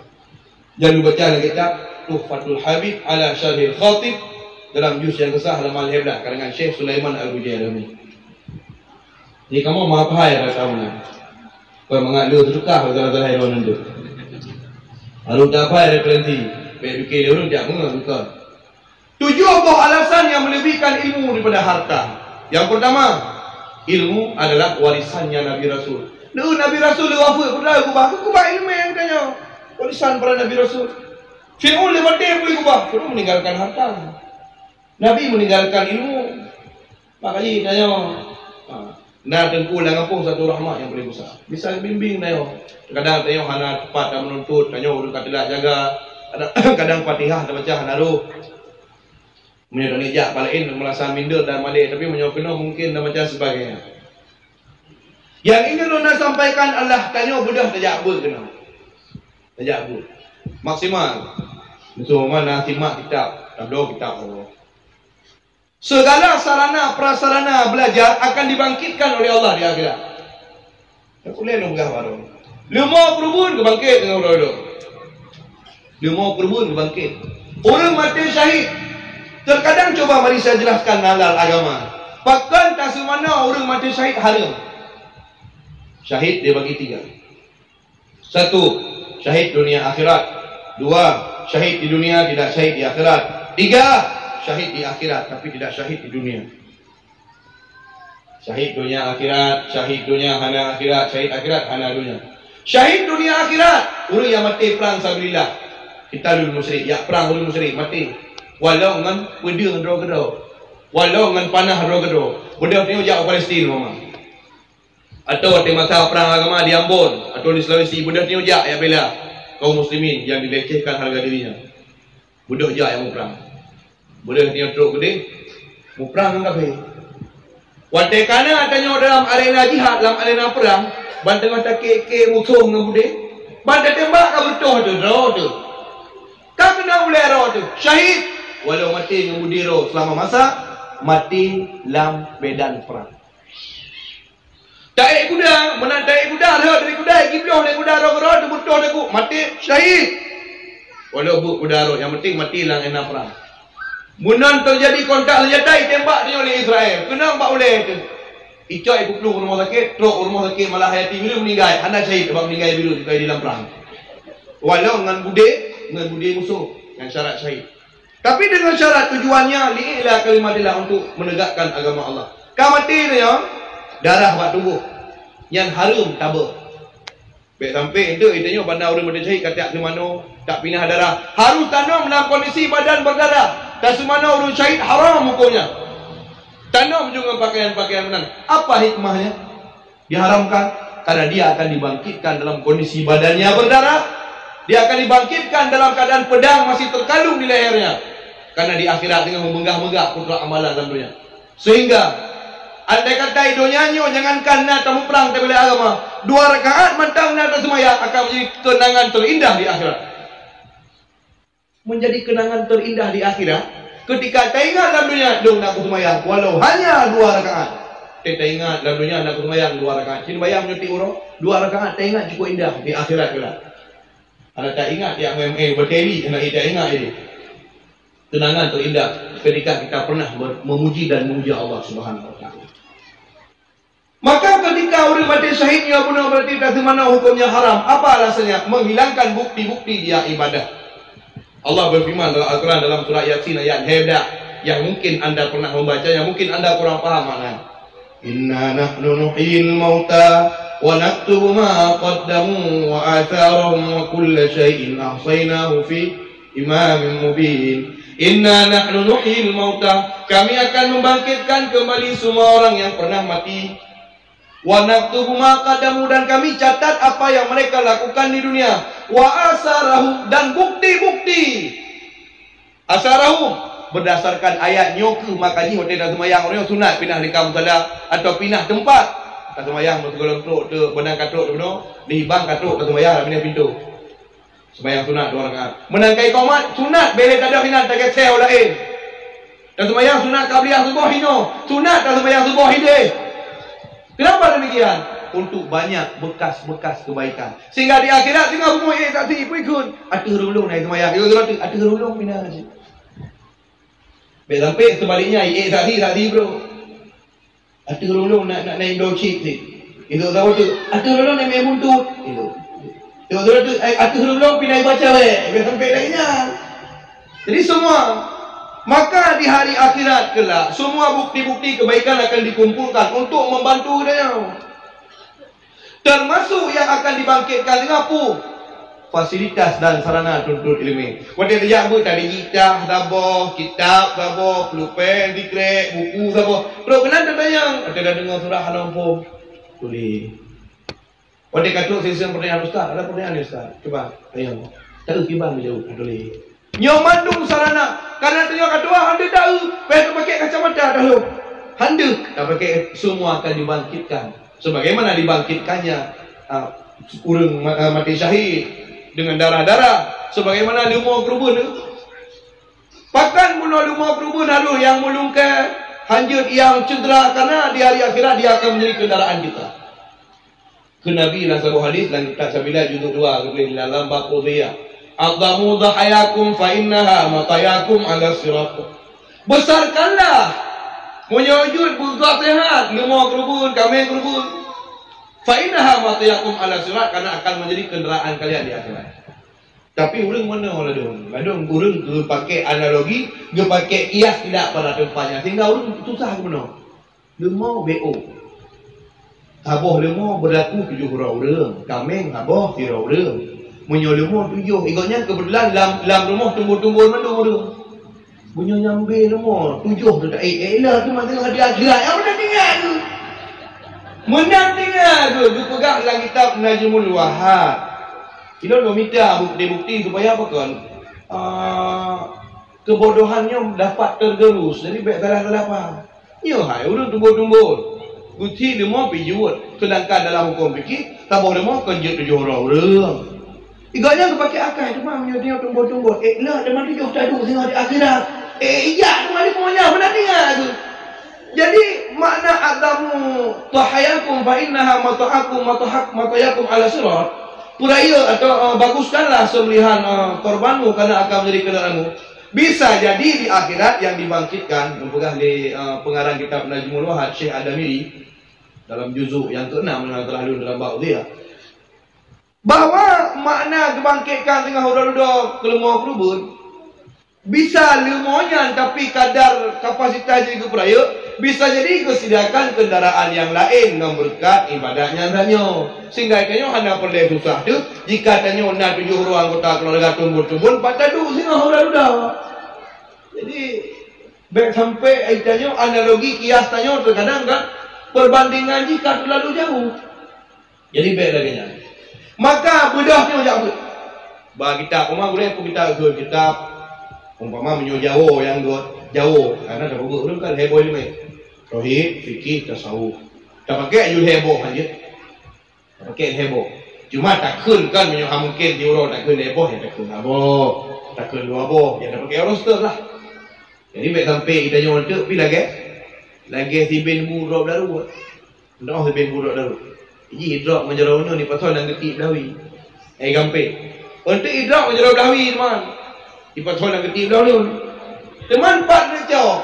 Jangan lupa baca kitab Tuhfatul Habib ala Syarhil Khatib dalam juz yang kesah halaman 11 karangan Syekh Sulaiman Al-Bujailami. Jadi kamu maha pahai rasa mana? Kau mengalu terukah rasa hairan itu. Lalu tak apa referensi. Baik fikir dia orang jangan mengalukan. 7 buah alasan yang melebihkan ilmu daripada harta. Yang pertama, ilmu adalah warisannya Nabi Rasul. Nabi Rasul dia wafat, aku kubah ilmu yang tanya. Warisan para Nabi Rasul. Fir'aun lewat dia boleh kubah. Fir'aun meninggalkan harta. Nabi meninggalkan ilmu. Makanya tanya. Nah tengku lah ngapung satu rahmat yang paling besar. Bisa bimbing tanya. Kadang tanya hana tepat dan menuntut. Tanya orang katalah jaga. Kadang Fatihah dah baca hana ruh. Menyedang ijak palain merasa minder dan malik. Tapi menyokena mungkin dan macam sebagainya. Yang ingin Luna sampaikan adalah tanya budak tajak apa kena. Tajak apa. Maksimal. So mana simak kitab. Tablo kitab Allah. Segala sarana prasarana belajar akan dibangkitkan oleh Allah di akhirat. Tak boleh nak begah baru. 5 perubun kebangkit dengan orang-orang. 5 perubun kebangkit. Orang mati syahid. Terkadang coba mari saya jelaskan nalar agama. Bahkan tak semana orang mati syahid haram. Syahid dia bagi 3. 1, syahid dunia akhirat. 2, syahid di dunia tidak syahid di akhirat. 3, syahid di akhirat tapi tidak syahid di dunia. Syahid dunia akhirat, syahid dunia hana akhirat, syahid akhirat hana dunia. Syahid dunia akhirat, orang yang mati perang sabilillah. Kita dulu musyrik, ya perang dulu musyrik mati. Walau dengan pedang dro-gedro. Walau dengan panah dro-gedro. Budak ni ujak Palestin mama. Atau di masa perang agama di Ambon atau di Sulawesi, budak ni ujak ya bela kaum muslimin yang dilecehkan harga dirinya. Budak ujak yang mau perang. Budak ni teruk gede, mau perang dengan kafir. Watai kana tanya dalam arena jihad, dalam arena perang, ban tengah tak ke musuh dengan budak. Ban tembak ka betul tu, draw tu. Ka kena boleh draw tu. Syahid walau mati dengan budiro selama masa mati dalam medan perang. Taik kuda, menang taik kuda, dah dari kuda, gibloh dari kuda, roh tu betul aku, mati syahid. Walau bu kuda roh, yang penting mati dalam arena perang. Munan terjadi kontak senjata, tembak dia oleh Israel. Kena tak boleh tu. Icai ibu peluk rumah sakit, teruk rumah sakit malah hayati bila meninggal. Anda syahid sebab meninggal bila juga di dalam perang. Walau dengan bude musuh yang syarat syahid. Tapi dengan syarat tujuannya li'ilah kalimatillah untuk menegakkan agama Allah. Kau mati tu ya, darah buat tubuh yang harum tabur. Baik sampai itu tengok bandar orang mati syahid kata ke mana tak pindah darah. Harus tanam dalam kondisi badan berdarah. Dan semana orang syahid haram hukumnya. Tanam juga pakaian-pakaian benar. Apa hikmahnya? Diharamkan karena dia akan dibangkitkan dalam kondisi badannya berdarah. Dia akan dibangkitkan dalam keadaan pedang masih terkalung di lehernya. Karena di akhirat dengan memenggah-menggah putra amalan dalam dunia. Sehingga andai kata idonyanyo jangankan nak tamu perang tapi agama, 2 rakaat mantang nak semaya akan menjadi kenangan terindah di akhirat. Menjadi kenangan terindah di akhirat ketika tak ingat dalam dunia dong nak sembahyang walau hanya 2 rakaat. Tak ingat dalam dunia nak sembahyang 2 rakaat. Cuma bayang nyuti urang 2 rakaat tak ingat cukup indah di akhirat pula. Kalau tak ingat yang MMA berteri nak tak ingat ini. Kenangan terindah ketika kita pernah memuji dan memuji Allah Subhanahu wa taala. Maka ketika orang mati syahidnya bunuh berarti tak semana hukumnya haram. Apa alasannya? Menghilangkan bukti-bukti dia ibadah. Allah berfirman dalam Al-Quran dalam surah Yasin ayat hebat yang mungkin anda pernah membacanya, mungkin anda kurang paham maknanya. Inna nahnu nuhyil mauta wa naktubu ma qaddamu wa atharahum wa kulla shay'in ahsaynahu fi imamin mubin. Inna nahnu nuhyil mauta, kami akan membangkitkan kembali semua orang yang pernah mati. Wa naktubu ma qaddamu, dan kami catat apa yang mereka lakukan di dunia. Wa asarahum, dan bukti-bukti. Asarahum berdasarkan ayat nyoku makanya hotel dah semayang orang sunat pindah di kampung salah atau pindah tempat. Tak semayang bertolong truk tu benang katruk tu benar. Dihibang katruk tak semayang pindah pintu. Semayang sunat 2 rakaat. Menangkai qomat sunat boleh tak ada hinan tak kesel lain. Dan semayang sunat qabliyah subuh hino. Sunat tak semayang subuh hidih. Kenapa demikian? Untuk banyak bekas-bekas kebaikan. Sehingga di akhirat tinggal semua tak pun ikut. Ada rulung naik semayang. Ada rulung pindah saja. Baik sampai sebaliknya tak bro. Ada rulung nak naik dolcik ni. Itu tahu tu. Ada rulung naik main buntut. Itu. Tu ada rulung pindah baca baik sampai lainnya. Jadi semua. Maka di hari akhirat kelak semua bukti-bukti kebaikan akan dikumpulkan untuk membantu dia. Termasuk yang akan dibangkitkan dengan apa? Fasilitas dan sarana tuntut ilmu. Wadah dia buat tadi kitab, pulpen, dikrek, buku, Bro, kenapa tanya? Ada dengar surah Al-Anfal. Tulis. Wadah kata sesi pertanyaan ustaz, ada pertanyaan ustaz. Coba, ayo. Tak kibang jauh, tulis. Nyomandung sarana. Karena tanya kedua, anda tahu. Perlu pakai kacamata dahulu. Anda dah pakai, semua akan dibangkitkan. Sebagaimana dibangkitkannya orang mati syahid dengan darah-darah. Sebagaimana lumur kerubun itu. Bahkan mula lumur kerubun lalu yang mulungkan hanjut yang cedera. Karena di hari akhirat dia akan menjadi kendaraan kita. Ke Nabi dalam sebuah hadis dan kitab Sabilah juzuk 2 dalam bab udhiyah. A'zamu dhahayakum fa innaha matayakum ala sirat. Besarkanlah menyujud buka sehat lemah kerubun, kambing kerubun. Fa innaha matayakum ala sirat, karena akan menjadi kenderaan kalian di akhirat. Tapi urang mana ladung? Ladung urang ke pakai analogi, ke pakai kias tidak pada tempatnya. Sehingga urang susah ke mana? Lemau BO. Haboh lemau berlaku 7 hurau urang. Kameng haboh 3 urang. Munyo lemau 7. Ikutnya kebetulan lam rumah tumbuh-tumbuh mana urang. Munyo nyambe lemau 7 tu tak lah tu masa tengah dia gerak. Apa nak tinggal tu? Menang tinggal tu. Dia pegang dalam kitab Najmul Wahab. Kita nak minta bukti-bukti supaya apa kan? Kebodohannya dapat tergerus. Jadi baik salah apa? Ya, hai, urang tumbuh-tumbuh. Guci lemau pijut. Sedangkan dalam hukum fikih, tabah lemau kenjut 7 orang. Iganya kepakai akal cuma menyudia tumbuh-tumbuh. Lah, deman 7 tadu tengah di akhirat. Iya, cuma di punya benar dengar tu. Jadi makna adamu tahayakum fa innaha mata'akum matayakum ala sirat. Puraya atau baguskanlah sembelihan korbanmu karena akan menjadi kendaraanmu. Bisa jadi di akhirat yang dibangkitkan, mempegang di pengarang kitab Najmul Wahab Syekh Adamiri dalam juzuk yang ke-6 yang telah diulang dalam bab dia, bahawa makna dibangkitkan tengah hura-hura kelemah kerubun bisa lemahnya tapi kadar kapasitas jadi keperaya bisa jadi kesediakan kendaraan yang lain dengan berkat ibadahnya tanya. Sehingga ikannya anda perlu susah tu jika tanya nak 7 orang anggota keluarga tumbun-tumbun patah dulu sehingga hura-hura. Jadi baik sampai ikannya analogi kias tanya terkadang kan perbandingan jika terlalu jauh. Jadi baik lagi nya. Maka bedahnya jauh. Bagi kita umat boleh kita ke kitab umpama menyo jauh yang jauh karena dah buku urang kan heboh ni tauhid, fikih, tasawuf. Tak pakai jul heboh aja. Tak pakai heboh. Cuma takun kan menyo mungkin diurang takun heboh ya takun aboh. Takun aboh ya tak pakai roster lah. Jadi baik sampai kita nyon tu pi lagi si ben buruk daru. Ndak si ben buruk daru. Ji drop menjerawnya ni pasal nang getik dawi. Gampe. Untuk idrak menjerau dawi teman. Ipasal nang getik dawi. Teman pat dia jauh.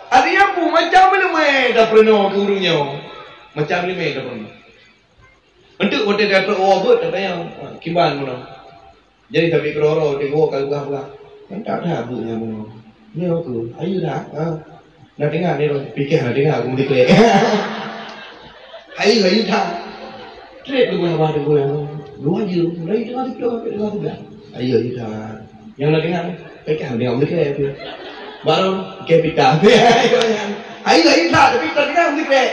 Ada yang pun macam mana mai dah pernah ke urungnya. Macam ni mai dah pernah. Untuk hotel kata over tak payah kimban pun. Jadi tapi keroro tengok kalau gah-gah. Tak ada bunya pun. Ni aku. Ayo dah. Nak dengar ni fikir nak dengar aku mesti klik. Ayo dah. Trip tu guna pada guna. Dua je. Lagi dengar tu dah. Ayo dah. Yang nak dengar fikir nak dengar mesti klik. Baru capital. Ayo dah tapi tak dengar mesti klik.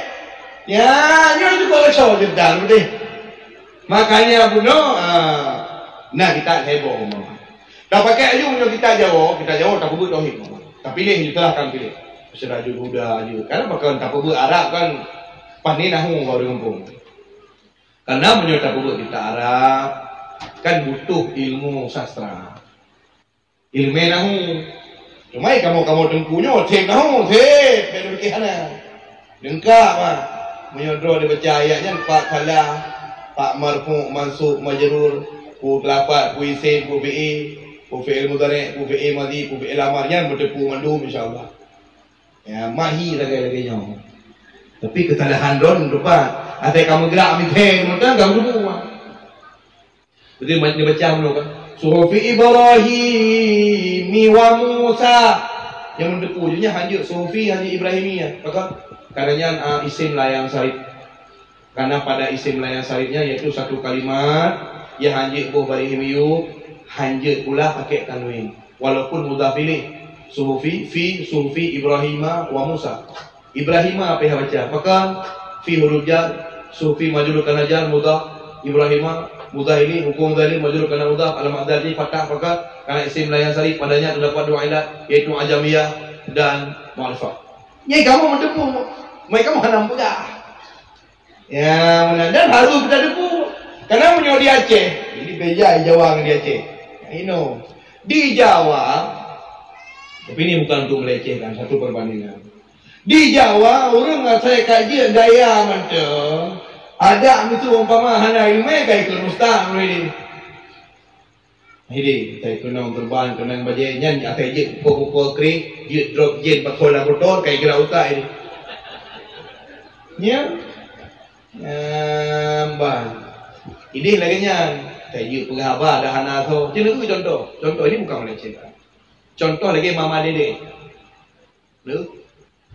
Ya, ni tu kalau show je dah betul. Makanya buno nah kita heboh mama. Dah pakai ayu punya kita jauh tak perlu tauhid mama. Tak pilih je telah kan pilih. Seraju Buddha aja. Karena bakal tak perlu Arab kan pani nahu baru kampung. Karena punya tak perlu kita Arab kan butuh ilmu sastra. Ilmu nahu. Cuma kamu tengkunya cek nahu, cek dari kehana. Dengkak mah. Menyodro dibaca ayatnya Pak Kalah Pak Marfu Mansub Majrur Pu Kelapat Pu Isim Pu Fi'i Pu Fi'il Mudhari' Pu Fi'il Madhi Pu Fi'il Amarnya bertepu mandum insyaAllah. Ya mahi lagi-laginya. Tapi kesalahan don depan. Atai kamu gerak mithen maka kamu semua. Jadi dia baca dulu kan. Suhufi Ibrahim wa Musa. Yang mendepu je hanya Suhufi hanya Ibrahimiyah. Maka karenanya isim layang sarid. Karena pada isim layang saridnya yaitu satu kalimat yang hanjit buh barihimiyu hanjit pula pakai tanwin. Walaupun mudhaf ilaih. Suhufi Suhufi Ibrahima wa Musa. Ibrahima apa yang baca? Maka fi huruf jar, Suhufi majrur kana jar mudhaf, Ibrahima mudhaf ini hukum mudhaf majrur kana mudhaf, alamat dzati fathah maka karena isim layang sarid padanya terdapat dua ilat yaitu ajamiyah dan ma'rifah. Nyai kamu mendepu. Mereka mau nampu dah. Ya, dan harus kita depu. Karena menyo di Aceh. Jadi beja di Jawa dengan di Aceh. Di Jawa. Tapi ini bukan untuk melecehkan satu perbandingan. Di Jawa orang saya kaji daya macam ada mitu umpama hana ilmu kai ke Rustam ini. Ini saya kena terbang kena baje nyan atai je pokok kering je drop jen patol motor kai gerak utak ini. Nya. Mbah. Ini lagi nya Kayak penghabar dah hana tu. Jadi tu contoh. Contoh ini bukan melecehkan. Contoh lagi mama dede. Tu.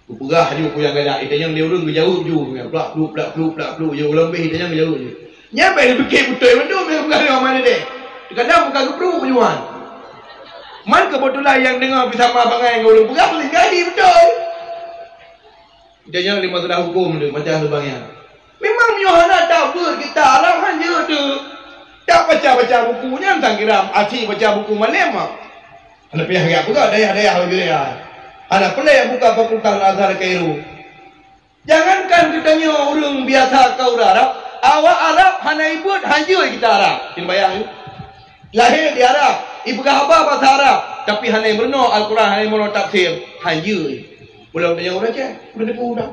Kupegah je ku yang galak. Itanya dia urung jauh ju. Plak plu. Je lebih itanya jauh je. Nyampe dia fikir betul betul bukan mama dede. Kadang bukan kepru pejuan. Man kebetulan yang dengar bersama bangai dengan urung pegah boleh jadi betul. Itanya lima sudah hukum tu macam sebangnya. Memang Yohana tak ber kita arahan je tu. Tak baca-baca bukunya tentang kiram. Asyik baca buku malam. Lebih agak pula daya-daya dia. Anak pula yang buka Fakultas Al-Azhar Kairo. Jangankan kitanya orang biasa kau Arab. Awak Arab, hana ibut, hanjur kita Arab. Kita bayang. Lahir di Arab. Ibu khabar bahasa Arab. Tapi hana berno Al-Quran, hana berno tafsir. Hanjur. Boleh tanya orang je. Boleh depan orang.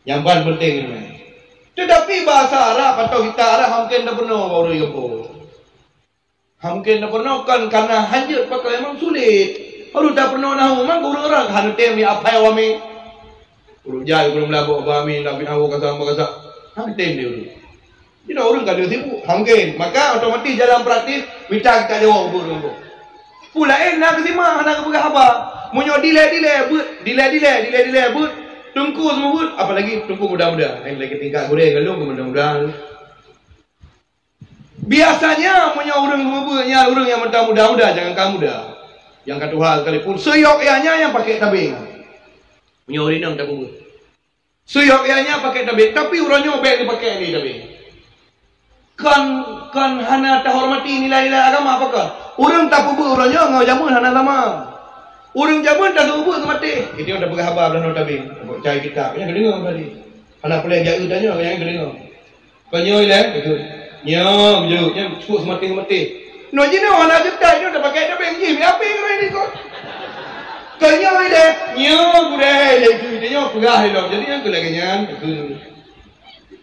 Yang paling penting ni. Tetapi bahasa Arab atau kita Arab hampir tak pernah baru ikut. Hampir tak pernah kan karena hanjut pakai memang sulit. Baru tak pernah nahu memang orang hanu tem ni apa yang wami. Urut jai belum labuk wami nak bin hawu kata apa kata. Hanu tem dia dulu. Jadi orang kada sibuk hampir. Maka otomatis dalam praktis minta kita jawab urut. Pula nak kesima nak pegang apa? Munyo delay but. Tungku semua pun, apalagi tungku muda-muda. Yang lagi tingkat goreng galung muda-muda. Biasanya punya orang semua pun, orang yang muda-muda, jangan kamu muda. Yang kata hal sekalipun, seyok-yanya yang pakai tabing. Punya orang yang tak buat. Seyok-yanya pakai tabing, tapi orangnya baik dia pakai ni tabing. Kan hana tak hormati nilai-nilai agama apakah? Orang tak buat orangnya ngau jamun hana sama. Orang zaman dah ubah mati. Ini dah berkhabar dah tabing. Cari kitab. Yang kedengar tadi. Anak pula yang tanya yang kedengar. Kau lah itu. Nyam je. Yang cukup semati. No jino anak kita ini dah pakai tabing je. Apa yang kau ini kau? Kau nyoi dah. Nyam boleh itu. Dia pegah dia. Jadi yang kau lagi nyam itu.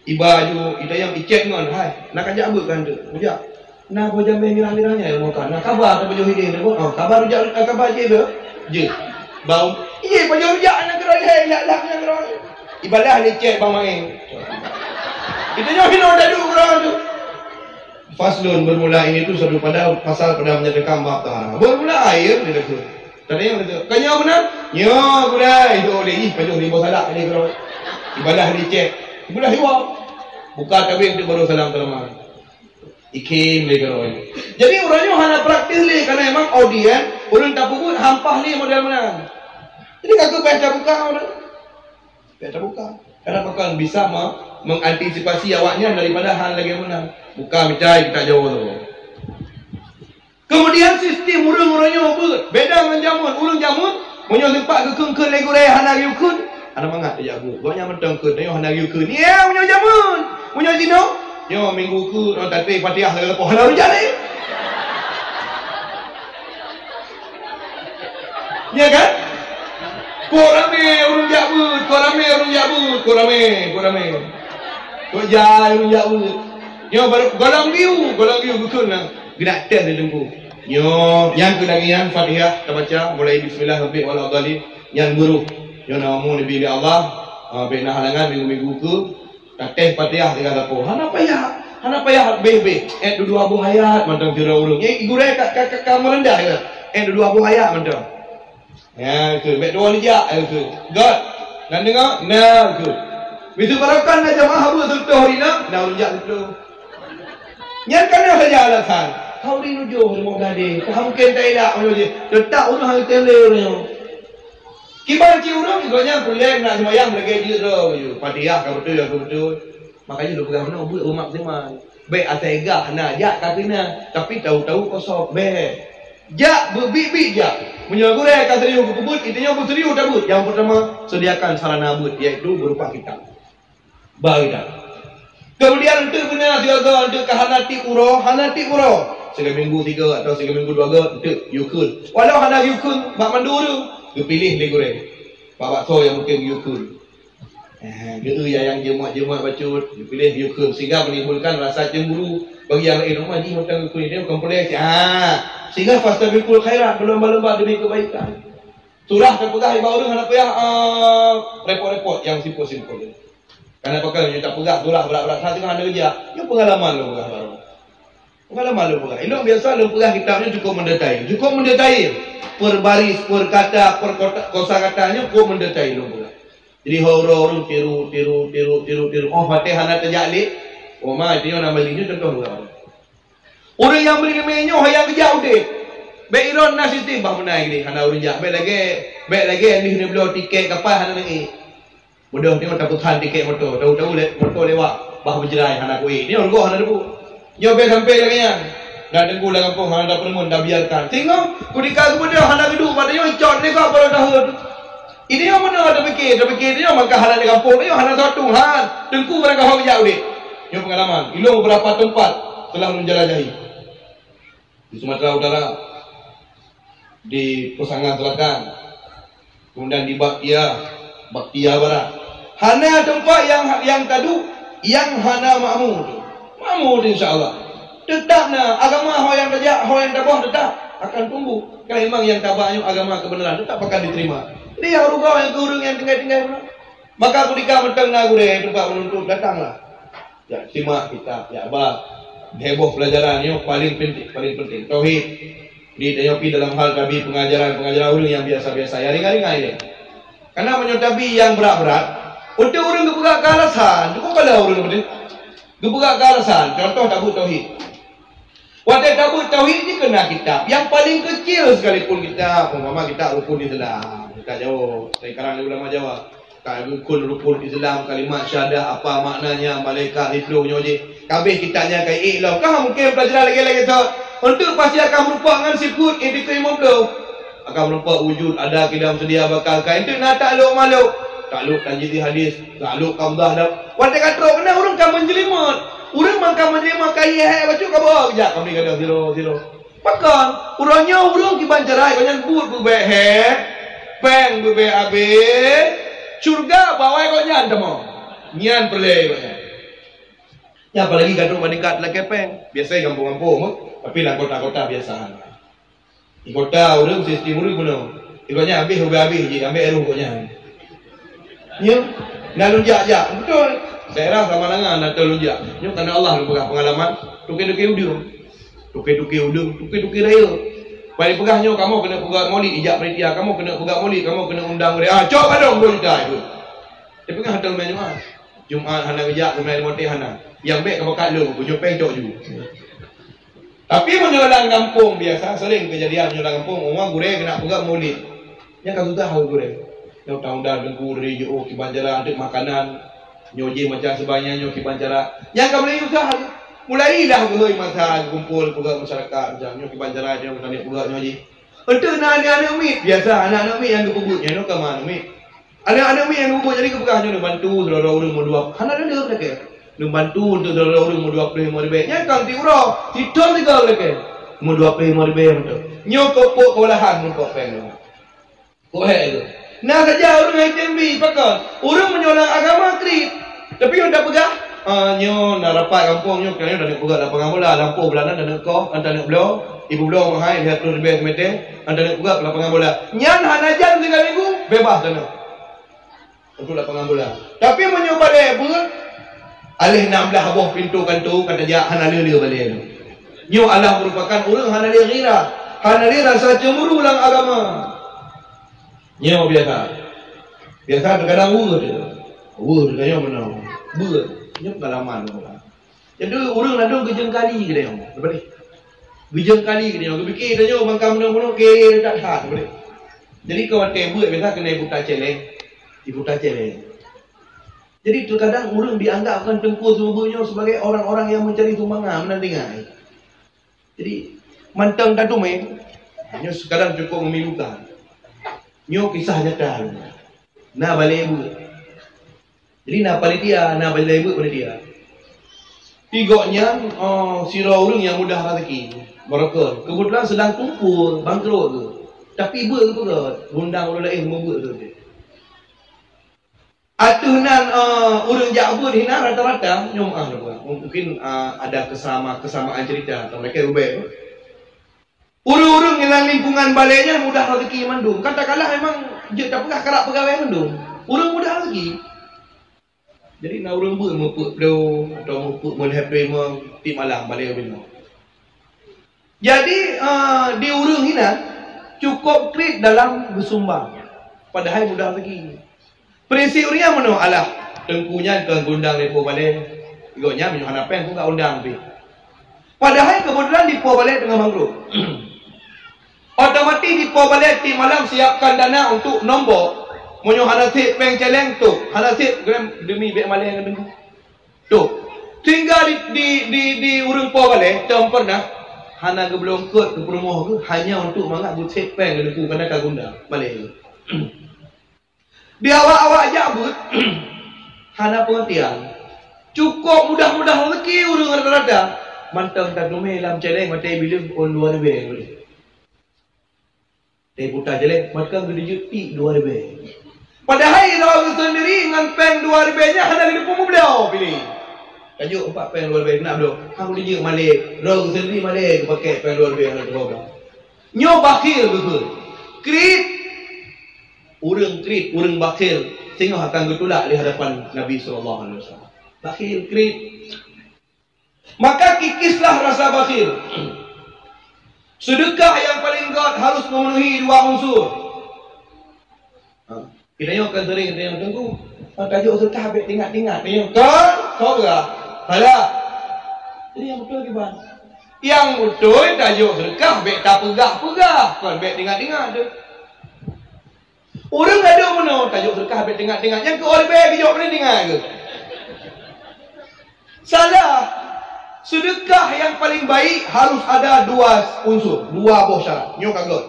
Iba ju itu yang icek ngon. Hai, nak ajak abut kan tu. Ujak. Nak kau jam mirah-mirahnya yang makan. Nak khabar tu baju hiding tu. Oh, khabar ujak khabar je tu. Je. Bau. Iya, baju ujak nak keroi lah nak keroi. Ibadah leceh bang main. Itu nyo hino dah dulu orang tu. Faslun bermula ini tu satu pada pasal pada menyatakan bab taharah. Bermula air dia tu. Tadi yang kata, "Kanya benar?" "Ya, budak." Itu oleh baju rimbo salah ni keroi. Ibadah leceh. Ibadah hiwa. Buka tabing tu baru salam terima. Ikim le keroi. Jadi orangnya hanya praktis le karena memang audien orang tak pun hampah ni model mana. Jadi aku baca buka orang. Baca buka. Karena bakal bisa mengantisipasi awaknya daripada hal lagi mana. Buka micai kita jauh tu. Kemudian sistem urang-urangnya apa? Beda dengan jamun. Urang jamun munyo sempat kekeng-keng lego raya hana yukun. Ada mangat dia aku. Banyak mentang ke tengok hana yukun. Ya munyo jamun. Munyo jino. Yo minggu ku orang tatih Fatihah lepas hana rujak ni. Ya kan? Korame urung jabut, korame. Kojai urung jabut. Yo baru golang biu betul nak. Gerak tes dia lembu. Yo yang kedagian Fatihah kita baca mulai bismillah sampai wala dhalin yang guru. Yo namu nabi Allah, bina halangan minggu-minggu ku. Tatih Fatihah dengan lapo. Hana payah bebe. Dua abu hayat mantang tira urung. Ye igure kat kamar rendah ke. Dua abu hayat mantang. Ya, tu. Baik dua lijak, tu. God. Dan dengar, nah, tu. Bisu barakan na jamaah habu tentu hari nak, nah lijak tentu. Yang kena saja alasan. Kau di nujuh semua gade. Kau mungkin tak elak macam je. Letak orang hal tele orang. Kibar ci orang sebenarnya boleh nak sembahyang lagi je tu. Fatihah kau betul. Makanya lu pegang mana ubut umat semua. Baik asegah nak jak katanya, tapi tahu-tahu kosong. Baik. Jak berbit-bit jak. Menyagur akan serius kebut, intinya berserius tabut. Yang pertama, sediakan sarana abut, iaitu berupa kitab. Baiklah. Kemudian untuk benar jaga untuk hanati uro. Sehingga minggu 3 atau sehingga minggu 2 untuk yukun. Walau hana yukun, bak mandu tu, pilih le goreng. Pak bakso yang mungkin yukun. Yang jemaah bacut, pilih yukun sehingga menimbulkan rasa cemburu bagi yang lain. Rumah ni macam yukun ini bukan boleh. Sehingga fastabiqul khairat, berlomba-lomba demi kebaikan. Surah terpegang ibarat orang hendak payah repot-repot yang simpul-simpul. Karena pakal yang tak pegang surah berat-berat satu kan ada kerja. Yang pengalaman lo pegang baru. Pengalaman lu perah. Elok biasa lu perah kitabnya cukup mendetail. Cukup mendetail. Per baris, per kata, per kosa katanya cukup mendetail lu perah. Jadi orang tiru. Oh, Fatihah nak terjalik. Oh, mah dia nak belinya contoh orang. Orang yang beli menyo yang kejauh deh. Baik iron nasi timbang menaik ni. Hana orang jak. Baik lagi ni kena beli tiket kapal hana lagi. Mudah ni mata putan tiket motor. Tahu motor lewat. Bah berjerai hana kuih. Ni orang gua hana debu. Yo be sampai lagi nya. Dah tenggu lah kampung hana dah permun dah biarkan. Tengok kudika kemudian hana gedung pada yo cot ni kau baru dah. Ini yang mana ada fikir dia maka hana di kampung ni hana satu han. Tengku mereka hau jauh deh. Yo pengalaman. Ilo beberapa tempat telah menjelajahi. Di Sumatera Utara, di Pesangan Selatan, kemudian di Baktia Barat. Hana tempat yang tadu, yang hana makmur insya-Allah. Tetapnya agama yang tabah tetap akan tumbuh. Kalau memang yang tabahnya agama kebenaran tetap akan diterima. Ini yang rugau yang turun yang tinggal. Maka aku dikametang aku deh tempat menuntut datanglah. Ya simak kita, ya abah. Heboh pelajaran ni paling penting tauhid. Di dalam hal tabi pengajaran orang yang biasa-biasa yang ringan-ringan ini. Karena menyotabi yang berat-berat, untuk orang gebuka ke alasan, cukup pada orang betul. Gebuka ke alasan, contoh tabut tauhid. Waktu tabut tauhid ni kena kitab yang paling kecil sekalipun kita, umpama kita rukun Islam, kita jauh. Sekarang ulama Jawa, rukun Islam, kalimat syahadah apa maknanya, malaikat hifluhnya je. Kabeh kitanya kayak iklam. Kah mungkin pelajaran lagi tu. Untuk pasti akan merupakan sifat etika 50. Akan merupakan wujud ada kidam sedia bakal kain. Itu nak takluk maluk. Takluk tanjidi hadis. Takluk qabdah dah. Wadah kata kena orang kan menjelimat. Orang makan menjelimat kaya hai baca khabar. Kejap kami kata zero. Makan. Orangnya orang kiban cerai. Banyak buat bubek hai. Peng bubek habis. Surga bawai kau nyan temu. Nyan perleh kau nyan. Ya apalagi gaduh meningkat lah kepeng. Biasanya kampung-kampung, tapi lah kota-kota biasa. Di kota orang sistem orang guna. Ikutnya habis je, ambil air rukuknya. Ya, nak lunjak. Betul. Saya rasa sama dengan nak terlunjak. Ya, kerana Allah mempegang pengalaman. Tukir-tukir udung, tukir raya. Balik pegahnya, kamu kena pegang maulid, ijak penitia. Kamu kena pegang maulid, kamu kena undang mereka. Cok padang 2 juta itu. Dia pegang hantar main Jumaat hana ijak, kemudian motif hana. Yang baik kamu kat lu, punya pencok juga. Tapi menyolang kampung biasa, sering kejadian menyolang kampung, orang gureh kena pegang maulid. Yang kau sudah hal gureh. Yang tahun-tahun dengku, dari jo, kibanjara, ada makanan, nyoje macam sebanyaknya, kibanjara. Yang kau boleh usaha, mulailah gureh masa kumpul, pegang masyarakat, macam kibanjara, yang tadi pegang nyoje. Untuk anak-anak umit, biasa anak-anak umit yang kepubutnya, no kemana umit. Anak-anak umit yang kepubut, jadi kepegahnya, bantu, orang-orang mau dua. Hana ada mereka. Nung bantu untuk orang mau 25 ribu. Nya kan tiura, tidur tiga lagi. Mau 25 ribu betul. Nyo kopok kewalahan untuk pen. Kok itu. Nah saja orang ITMB pakai. Orang menyolang agama krip. Tapi yang dah pegang, nyo nak rapat kampung nyo kan dah nak pegang lapangan bola, lampu belanan dah nak kau, anda nak blow, ibu blow menghai lihat tu lebih semete, anda nak pegang lapangan bola. Nyan hanajan 3 minggu bebas dah nak. Untuk lapangan bola. Tapi menyoba deh, alih 16 buah pintu kantu kata dia hanalia balik tu. Nyo Allah merupakan orang hanalia gira. Hanalia rasa cemburu dalam agama. Nyo biasa terkadang wur dia mana. Nyo pengalaman tu. Jadi orang nadong gejeng kali ke dia. Betul. Gejeng kali ke dia. Fikir dia bangkam menang ke tak hat betul. Jadi kawan tebut biasa kena ibu ta celeng. Jadi terkadang orang dianggapkan tengku semuanya sebagai orang-orang yang mencari sumbangan menandingai. Jadi mantang tadu hanya sekadang cukup memilukan. Nyo kisah nyata. Nah balik ibu. Jadi nak panitia, nak balik ibu panitia. Tigoknya sira orang yang mudah rezeki. Barakah. Kebetulan sedang kumpul bangkrut tu. Tapi ibu tu berat. Undang orang lain membuat tu. Atunan urang Jabur hina rata-rata nyomah mungkin ada kesamaan cerita atau mereka ubah. Urang-urang dalam lingkungan baliknya mudah rezeki mandung. Katakanlah memang dia tak pernah kerap pegawai mandung. Urang mudah rezeki. Jadi nak urang pun mepuk atau mepuk boleh prema ti malam balik bina. Jadi di urang hina cukup kredit dalam bersumbang. Padahal mudah lagi. Prinsip uria mana? Alah, tengkunya ke undang depo balik. Igotnya menyuhan apa yang aku undang pi. Padahal kebetulan depo balik dengan mangrove. Otomatis depo balik di malam siapkan dana untuk nombor. Menyuhan nasib peng celeng tu. Hanasib demi bek malih yang dengar. Tu. Tinggal di urang po balik, tem pernah hana ke belum ke rumah tu hanya untuk mangak bucek peng dengan ku kena kagunda balik. Di awak-awak jabut hana pengertian. Cukup mudah-mudah rezeki urang rada-rada. Mantang tak lumeh dalam celeng matai bilang on 2 lebih boleh. Teh putar celeng mantang gede juti 2 lebih. Padahal orang sendiri dengan peng 2 lebihnya hana di depan beliau pilih. Tajuk 4 peng 2 lebih nak beliau. Hang dia malik, orang sendiri malik pakai peng 2 lebih nak bawa. Nyo bakil betul. Krit urang krit, urang bakil sehingga akan getulak di hadapan Nabi sallallahu alaihi wasallam. Bakil krit. Maka kikislah rasa bakhil. Sedekah yang paling kuat harus memenuhi 2 unsur. Kita akan sering kita tunggu. Tajuk sedekah habis tingkat-tingkat. Kau ke? Salah. Jadi yang betul ke bang? Yang betul tajuk sedekah habis tak pegah-pegah. Kau habis tingkat-tingkat tu. Orang ada mana tajuk sedekah habis tingkat-tingkat. Yang ke orang baik bijak boleh tinggal ke? Salah. Sedekah yang paling baik harus ada 2 unsur, 2 buah syarat. Nyo kagot.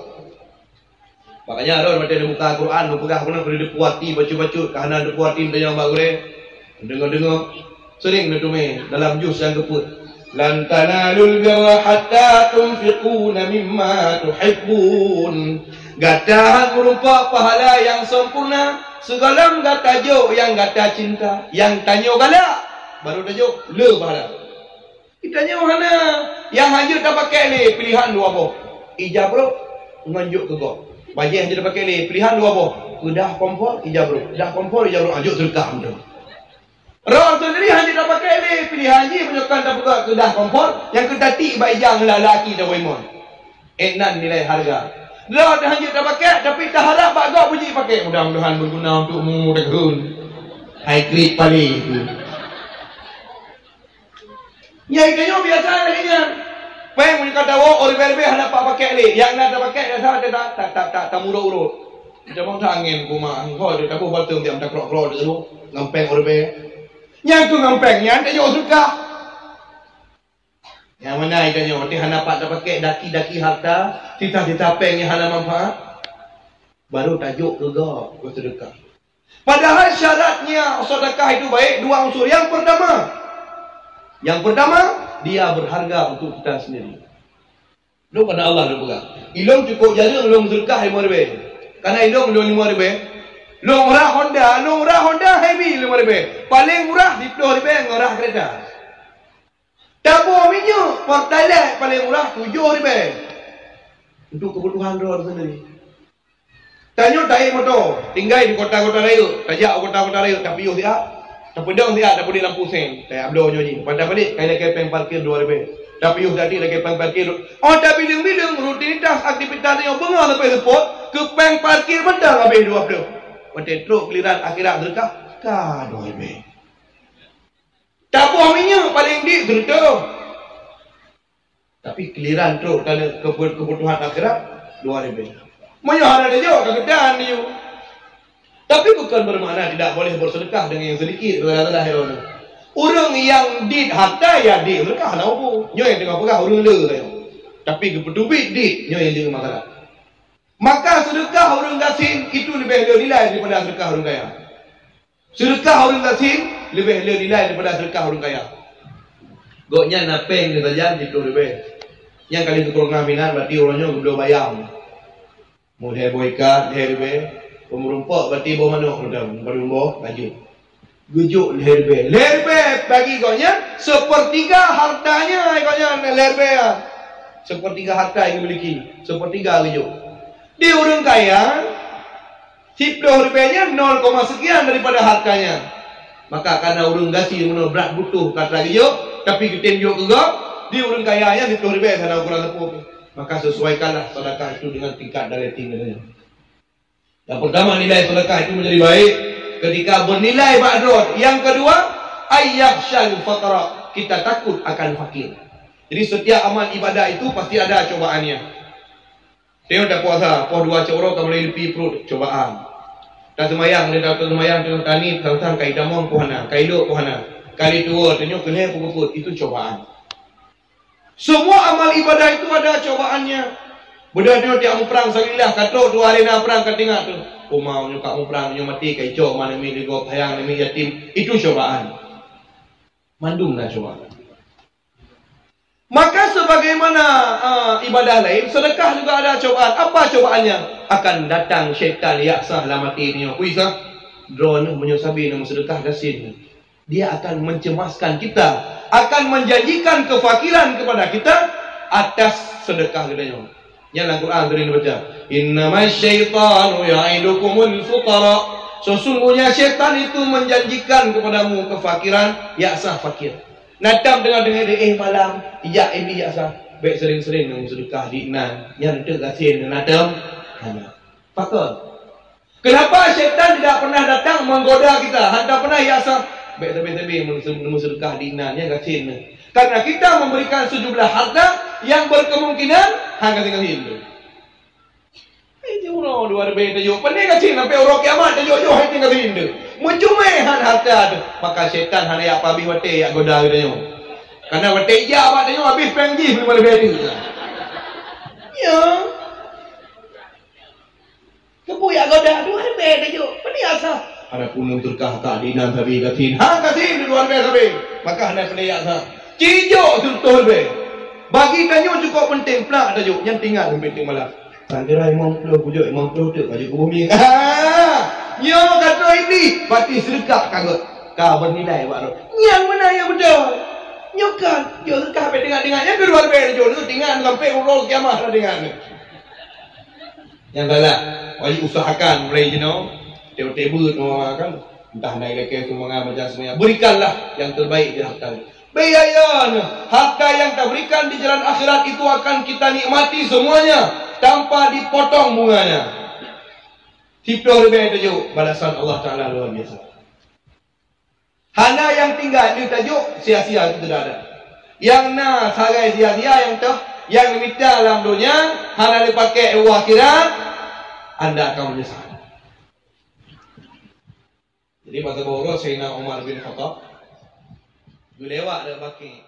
Makanya ada macam ada muka Quran, pegang pernah beri depuati baca-baca, kahana depuati yang bagure. Dengar-dengar sering natume dalam juz yang keput. Lan tanalul birra hatta tunfiquna mimma tuhibbun. Gatahan merupa pahala yang sempurna, segala gata tajuk yang gata cinta, yang tanyo galak baru tajuk le pahala. Kita tanya mana yang hanya tak pakai ni pilihan 2 buah. Ijab bro, nganjuk ke kau. Bagi hanya tak pakai ni pilihan 2 buah. Udah kompor, ijab bro. Dah kompor, ijab bro. Anjuk sedekah betul. Orang sendiri hanya tak pakai ni pilihan je menunjukkan tak pakai kedah kompor yang kedati baijang lelaki dah waimon. Enan nilai harga. Dah hanya tak pakai tapi tak harap bagak bunyi pakai. Mudah-mudahan berguna untukmu tahun. High grade paling. Ya ikanyo biasa lagi. Peng punya kata orang berbe hendak pakai ni. Yang nak pakai dah tak muruk-urut. Macam angin rumah. Kau dia tak buat tu dia tak krok-krok dulu. Ngampeng orang berbe. Yang tu ngampeng yang tak jauh suka. Yang mana ikanyo dia hendak pakai daki-daki harta, cita-cita peng yang hendak manfaat. Baru tajuk juga bersedekah. Padahal syaratnya sedekah itu baik 2 unsur. Yang pertama, dia berharga untuk kita sendiri. Lu pada Allah lu pegang. Ilong cukup jaring, ilong sedekah 5 ribu. Karena ilong 5 ribu. Lu murah Honda heavy 5 ribu. Paling murah di 10 ribu ngorah kereta. Tabur minyak, Pertalite paling murah 7 ribu. Untuk kebutuhan orang sendiri. Tanya tarik motor, tinggal di kota-kota raya, tajak kota-kota raya, tapi yo siap. Tak pedang dia, tak boleh lampu sen. Tak abdo nyoji. Pada balik, kaya kepeng parkir 2 ribu. Tapi yuk tadi lagi kepeng parkir. Oh, tak bidang-bidang rutinitas aktivitas yang bengar sampai report, kepeng parkir benda habis 2 ribu. Pada truk keliran akhirat sedekah, ka 2 ribu. Tabur minyak paling di sedekah. Tapi keliran truk kalau kebutuhan akhirat 2 ribu. Menyuhara dia juga kegedean dia. Tapi bukan bermakna tidak boleh bersedekah dengan yang sedikit. Orang yang dit harta ya dit sedekah nak apa? Nyo yang tengah pegang orang le saya. Tapi kepedubit dit nyo yang dia masalah. Maka sedekah orang gasin itu lebih nilai daripada sedekah orang kaya. Sedekah orang gasin lebih nilai daripada sedekah orang kaya. Goknya napeng dia saja di 10 ribu. Yang kali itu kurang minat berarti orangnya belum bayar. Mau dia boyka, dia ribu. Pemurumpak berarti bawah mana? Baru bawah, laju. Gujuk lerbe. Lerbe bagi konya sepertiga hartanya konya lerbe. Sepertiga harta yang memiliki. Sepertiga gujuk. Dia orang kaya, 10 rupiahnya 0, sekian daripada hartanya. Maka karena orang gasi berat butuh kata gujuk, tapi kita tunjuk juga Dia orang kaya yang itu lebih sana ukuran tepuk. Maka sesuaikanlah sedekah itu dengan tingkat dari tingginya. Yang pertama, nilai sedekah itu menjadi baik ketika bernilai ba'drod. Yang kedua, ayyakhshal faqra, kita takut akan fakir. Jadi setiap amal ibadah itu pasti ada cobaannya. Tengok dah puasa, puas 2 coro kamu boleh lepi perut cobaan. Dah semayang, dia dah semayang tengok tani, tang kai damong puhana, kai duk puhana. Kali tua tengok kena pukul itu cobaan. Semua amal ibadah itu ada cobaannya. Budak tengok tiap perang sagilah katok 2 hari nak perang kat tengah tu. Mau nyukak mu perang nyu mati kai cok mana mi digo hayang mi yatim, itu cobaan. Mandum nak cobaan. Maka sebagaimana ibadah lain, sedekah juga ada cobaan. Apa cobaannya? Akan datang syaitan yaksah lah mati ni. Kuisa drone menyosabi nama sedekah dasin. Dia akan mencemaskan kita, akan menjanjikan kefakiran kepada kita atas sedekah kita. Yang Al-Quran tadi baca, innamasyaitanu ya'idukumul fuqara. Sesungguhnya syaitan itu menjanjikan kepadamu kefakiran, yaksah fakir. Natam dengar-dengar malam, iya ini yaksah. Baik sering-sering yang sedekah di inan, yang ada kasin natam. Fakir. Kenapa syaitan tidak pernah datang menggoda kita? Hendak pernah yaksah. Baik tapi menemu sedekah di inan, yang kasin. Karena kita memberikan sejumlah harta yang berkemungkinan hanya tinggal Hindu. Itu orang dua lebih tajuk. Pandai kacil sampai orang kiamat tajuk hanya tinggal Hindu. Mencumehan harta tu. Maka syaitan hanya yang habis wate yang goda kita nyo. Karena wate iya abad nyo habis pengji belum lebih ada. Ya. Kepu yang goda dua lebih tajuk. Pandai asal. Ada punung terkah keadilan tapi katin. Katin dua lebih tapi. Maka hanya pandai asal. Cijuk tu lebih. Bagi tanyo cukup penting pula tajuk yang tinggal penting malam. Sandirai mongklo pujuk mongklo tu baju bumi. Nyo kata ini berarti sedekah kagut. Ka bernilai baru. Yang mana yang betul? Nyo kan yo sedekah pe dengar yang kedua pe jo tu tinggal sampai urul kiamat dah dengar. Yang salah, wajib usahakan mulai table kan entah naik lagi semua macam semuanya. Berikanlah yang terbaik di harta. Bayaran harta yang kita berikan di jalan akhirat itu akan kita nikmati semuanya tanpa dipotong bunganya. Tiplo lebih tajuk balasan Allah Ta'ala luar biasa. Hana yang tinggal di tajuk sia-sia itu tidak ada. Yang na sagai sia-sia yang diminta dalam dunia hana dipakai akhirat, anda akan menyesal. Jadi masa baru Sayyidina Umar bin Khattab lewat dah pakai